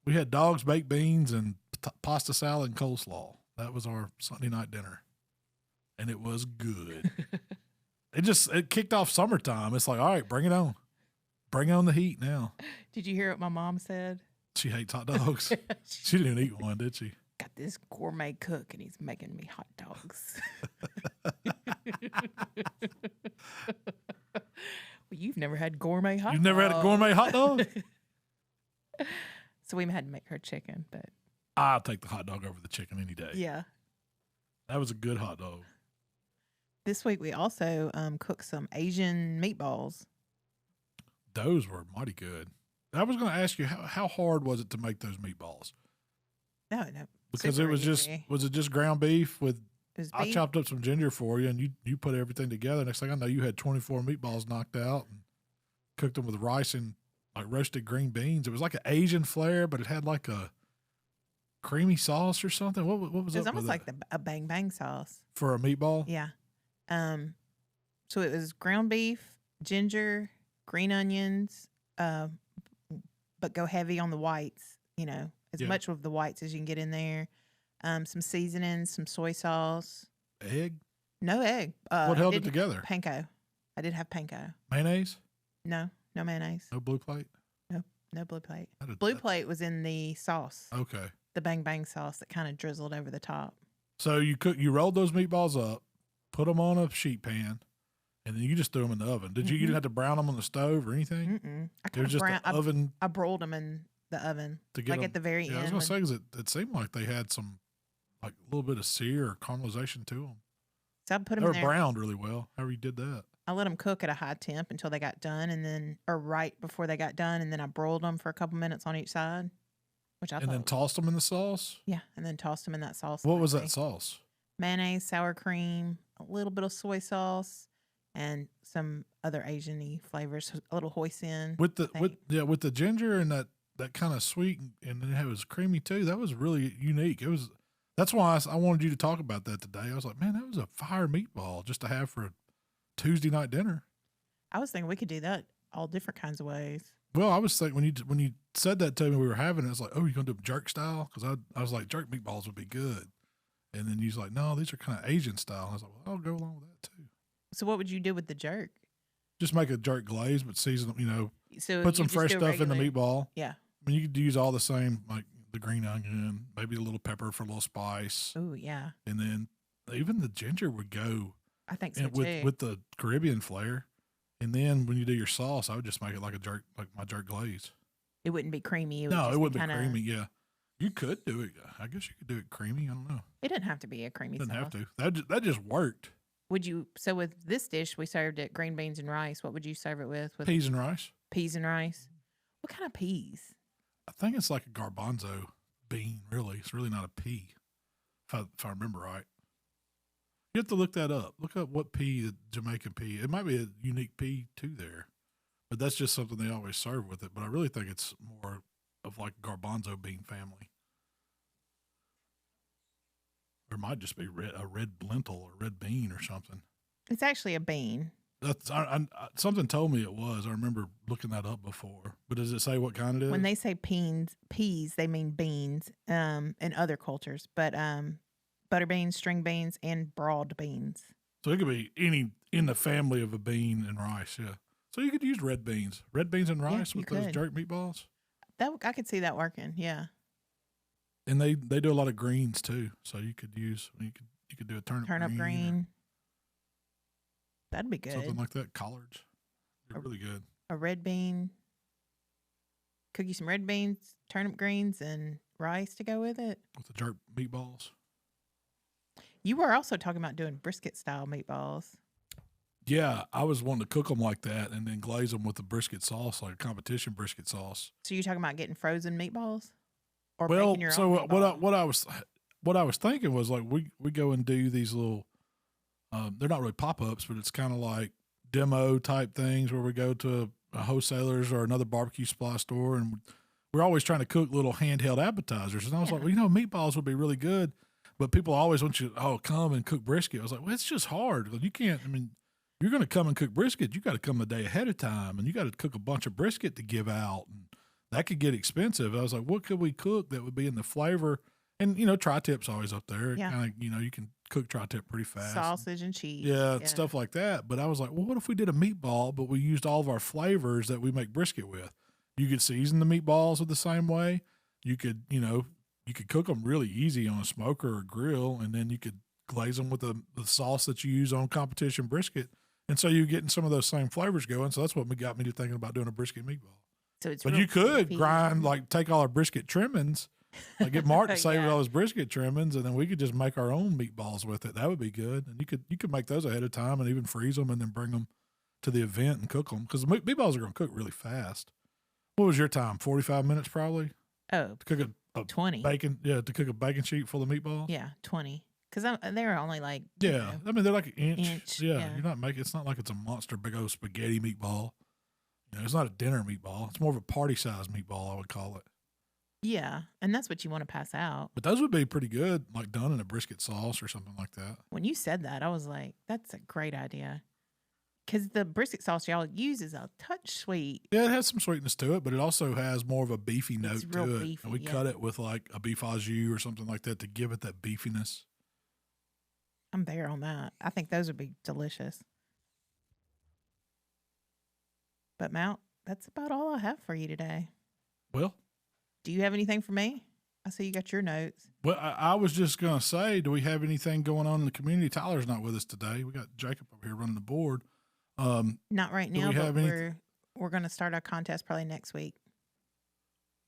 We had dogs, baked beans, and pasta salad and coleslaw. That was our Sunday night dinner, and it was good. It kicked off summertime. It's like, all right, bring it on. Bring on the heat now. Did you hear what my mom said? She hates hot dogs. She didn't even eat one, did she? Got this gourmet cook, and he's making me hot dogs. Well, you've never had gourmet hot dogs. You've never had a gourmet hot dog? So we had to make her chicken, but I'll take the hot dog over the chicken any day. Yeah. That was a good hot dog. This week we also cooked some Asian meatballs. Those were mighty good. I was going to ask you, how hard was it to make those meatballs? No. Because it was it just ground beef with, beef. I chopped up some ginger for you, and you put everything together. Next thing I know, you had 24 meatballs knocked out and cooked them with rice and like roasted green beans. It was like an Asian flair, but it had like a creamy sauce or something. What was it? It was almost like a bang bang sauce. For a meatball? Yeah. So it was ground beef, ginger, green onions, but go heavy on the whites, as much of the whites as you can get in there. Some seasoning, some soy sauce. Egg? No egg. What held it together? Panko. I did have panko. Mayonnaise? No mayonnaise. No blue plate? No blue plate. Blue plate was in the sauce. Okay. The bang bang sauce that kind of drizzled over the top. So you rolled those meatballs up, put them on a sheet pan, and then you just threw them in the oven. Did you didn't have to brown them on the stove or anything? It was just an oven. I broiled them in the oven, at the very end. I was going to say, 'cause it seemed like they had some, like a little bit of sear or caramelization to them. So I put them They were there. browned really well. However you did that. I let them cook at a high temp until they got done, or right before they got done, and then I broiled them for a couple minutes on each side, then tossed them in the sauce. Yeah, and then tossed them in that sauce. What was that sauce? Mayonnaise, sour cream, a little bit of soy sauce, and some other Asian-y flavors. A little hoisin. With the ginger and that kind of sweet, and then it was creamy too. That was really unique. That's why I wanted you to talk about that today. I was like, man, that was a fire meatball just to have for a Tuesday night dinner. I was thinking we could do that all different kinds of ways. Well, I was thinking when you said that to me, we were having it. I was like, oh, you're gonna do jerk style? Because I was like, jerk meatballs would be good. And then you was like, no, these are kind of Asian style. And I was like, well, I'll go along with that too. So what would you do with the jerk? Just make a jerk glaze, but season them. So put some fresh stuff in the meatball. Yeah. I mean, you could use all the same, like the green onion, maybe a little pepper for a little spice. Oh yeah. And then even the ginger would go. I think so too. With the Caribbean flair. And then when you do your sauce, I would just make it like my jerk glaze. It wouldn't be creamy. It wouldn't be creamy. Yeah. You could do it. I guess you could do it creamy. I don't know. It doesn't have to be a creamy sauce. Doesn't have to. That just worked. Would you? So with this dish, we served it green beans and rice. What would you serve it with? Peas and rice. Peas and rice. What kind of peas? I think it's like a garbanzo bean. Really, it's really not a pea. If I remember right. You have to look that up. Look up what pea, the Jamaican pea. It might be a unique pea too there, but that's just something they always serve with it. But I really think it's more of like garbanzo bean family. Or it might just be a red lentil or red bean or something. It's actually a bean. That's something told me it was. I remember looking that up before. But does it say what kind it is? When they say peas, they mean beans in other cultures. But butter beans, string beans, and broad beans. So it could be any in the family of a bean and rice, yeah. So you could use red beans and rice with those jerk meatballs. I could see that working, yeah. And they do a lot of greens too, so you could do a turnip green. That'd be good. Something like that. Collards, they're really good. A red bean. Cook you some red beans, turnip greens, and rice to go with it. With the jerk meatballs. You were also talking about doing brisket style meatballs. Yeah, I was wanting to cook them like that and then glaze them with the brisket sauce, like a competition brisket sauce. So you're talking about getting frozen meatballs, or well, making your so own meatballs? what I was thinking was like we go and do these little. They're not really pop-ups, but it's kind of like demo type things where we go to a wholesaler's or another barbecue supply store, and we're always trying to cook little handheld appetizers. And I was like, well, meatballs would be really good, but people always want you to, come and cook brisket. I was like, well, it's just hard. You can't, you're going to come and cook brisket. You got to come a day ahead of time, and you got to cook a bunch of brisket to give out, and that could get expensive. I was like, what could we cook that would be in the flavor? And, tri-tip's always up there. Yeah. Kind of, you can cook tri-tip pretty fast. Sausage and cheese. Yeah, stuff like that. But I was like, well, what if we did a meatball, but we used all of our flavors that we make brisket with? You could season the meatballs the same way. You could, you could cook them really easy on a smoker or grill, and then you could glaze them with the sauce that you use on competition brisket. And so you're getting some of those same flavors going. So that's what got me to thinking about doing a brisket meatball. So it's but you could grind, take all our brisket trimmings, get Mark to save all his brisket trimmings, and then we could just make our own meatballs with it. That would be good. And you could make those ahead of time and even freeze them and then bring them to the event and cook them, because the meatballs are going to cook really fast. What was your time? 45 minutes probably? Oh, to cook a 20. Bacon, to cook a bacon sheet full of meatballs? Yeah, 20. Because they're only like... Yeah, they're like an inch. Yeah, you're not making... It's not like it's a monster big old spaghetti meatball. It's not a dinner meatball. It's more of a party-sized meatball, I would call it. Yeah, and that's what you want to pass out. But those would be pretty good, like done in a brisket sauce or something like that. When you said that, I was like, that's a great idea. Because the brisket sauce y'all use is a touch sweet. Yeah, it has some sweetness to it, but it also has more of a beefy note to it. Beefy, and we cut it with like a beef au jus or something like that to give it that beefiness. I'm there on that. I think those would be delicious. But Mount, that's about all I have for you today. Well, do you have anything for me? I see you got your notes. Well, I was just going to say, do we have anything going on in the community? Tyler's not with us today. We got Jacob over here running the board. Not right now, but we're going to start our contest probably next week.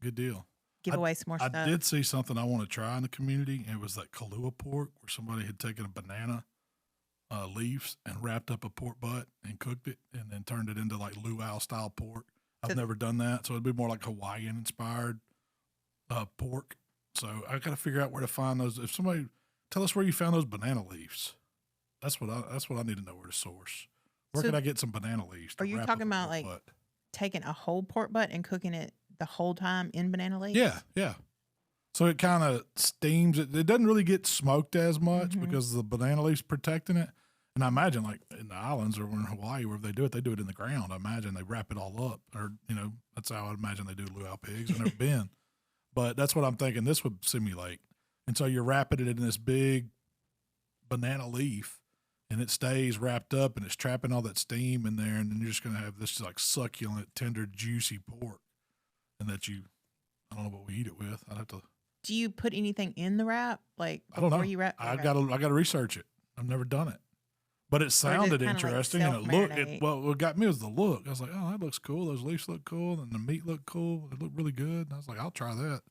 Good deal. Give away some more stuff. I did see something I want to try in the community. It was that Kahlua pork, where somebody had taken a banana leaves and wrapped up a pork butt and cooked it and then turned it into like luau style pork. I've never done that, so it'd be more like Hawaiian inspired pork. So I got to figure out where to find those. If somebody tell us where you found those banana leaves, that's what I need to know where to source. Where can I get some banana leaves? Are you talking about like taking a whole pork butt and cooking it the whole time in banana leaves? Yeah. So it kind of steams it. It doesn't really get smoked as much because the banana leaves protecting it. And I imagine like in the islands or in Hawaii where they do it in the ground. I imagine they wrap it all up, or, that's how I imagine they do luau pigs. I've never been, but that's what I'm thinking this would simulate. And so you're wrapping it in this big banana leaf and it stays wrapped up and it's trapping all that steam in there. And then you're just going to have this like succulent, tender, juicy pork. And that I don't know what we eat it with. I'd have to. Do you put anything in the wrap? Like, I don't know. You wrap I got to research it. I've never done it. But it sounded interesting, and what got me was the look. I was like, oh, that looks cool. Those leaves look cool, and the meat looked cool. It looked really good. And I was like, I'll try that.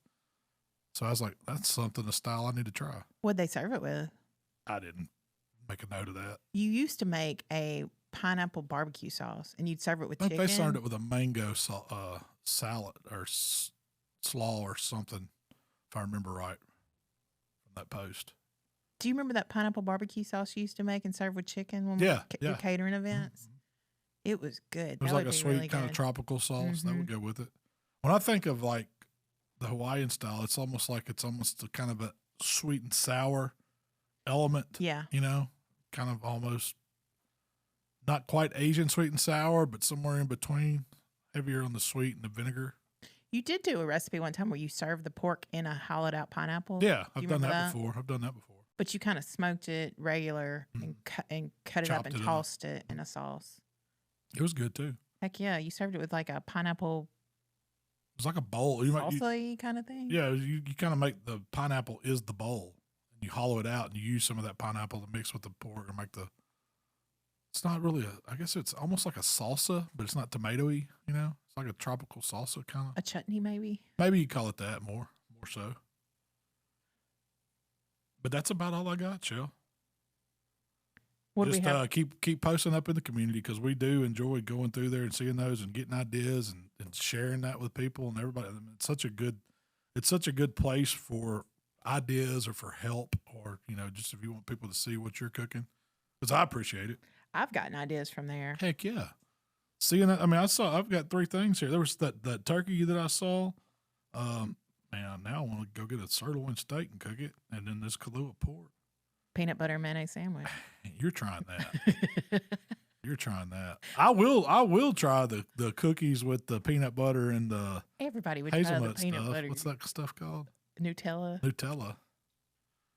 So I was like, that's something, a style I need to try. What'd they serve it with? I didn't make a note of that. You used to make a pineapple barbecue sauce, and you'd serve it with chicken. They served it with a mango salad or slaw or something, if I remember right from that post. Do you remember that pineapple barbecue sauce you used to make and serve with chicken when we were catering events? Mm-hmm. It was good. It was like a sweet really kind of tropical sauce that would go with it. When I think of like the Hawaiian style, it's almost a kind of a sweet and sour element. Yeah. You know, kind of almost not quite Asian sweet and sour, but somewhere in between, heavier on the sweet and the vinegar. You did do a recipe one time where you served the pork in a hollowed out pineapple. Yeah, I've done that before. But you kind of smoked it regular and cut it up and tossed it in a sauce. It was good too. Heck yeah, you served it with like a pineapple. It's like a bowl. Salsa-y kind of thing. Yeah, you kind of make the pineapple is the bowl. And you hollow it out and you use some of that pineapple to mix with the pork or make the. It's not really I guess it's almost like a salsa, but it's not tomatoey. You know, it's like a tropical salsa kind of. A chutney maybe. Maybe you call it that more so. But that's about all I got, Shell. Just keep posting up in the community because we do enjoy going through there and seeing those and getting ideas and sharing that with people and everybody. I mean, it's such a good place for ideas or for help or just if you want people to see what you're cooking because I appreciate it. I've gotten ideas from there. Heck yeah, seeing that. I mean, I've got 3 things here. There was that turkey that I saw. Man, now I want to go get a sirloin steak and cook it, and then this Kahlua pork. Peanut butter mayonnaise sandwich. You're trying that. You're trying that. I will try the cookies with the peanut butter and the everybody would hazelnut try the peanut stuff. butter. What's that stuff called? Nutella.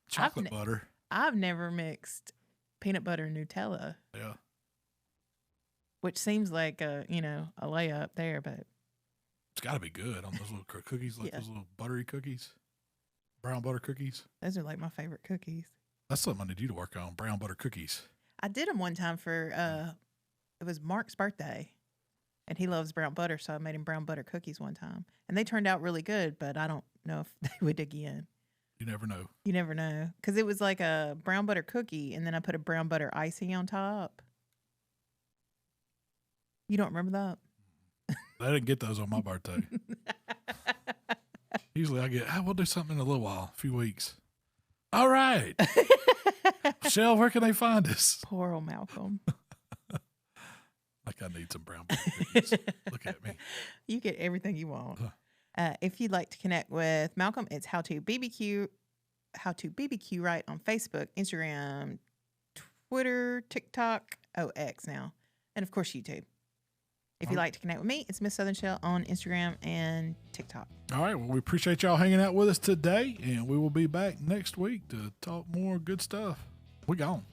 Chocolate butter. I've never mixed peanut butter and Nutella. Yeah. Which seems like a layup there, but it's got to be good on those little cookies, like those little buttery cookies, brown butter cookies. Those are like my favorite cookies. That's something I need you to work on, brown butter cookies. I did them one time for, it was Mark's birthday, and he loves brown butter, so I made him brown butter cookies one time. And they turned out really good, but I don't know if they would again. You never know. You never know. Because it was like a brown butter cookie, and then I put a brown butter icing on top. You don't remember that? I didn't get those on my birthday. Usually we'll do something in a little while, a few weeks. All right. Michelle, where can they find us? Poor old Malcolm. Like I need some brown butter cookies. Look at me. You get everything you want. If you'd like to connect with Malcolm, it's HowToBBQRight on Facebook, Instagram, Twitter, TikTok, X now, and of course YouTube. If you'd like to connect with me, it's Miss Southern Shell on Instagram and TikTok. All right. Well, we appreciate y'all hanging out with us today, and we will be back next week to talk more good stuff. We gone.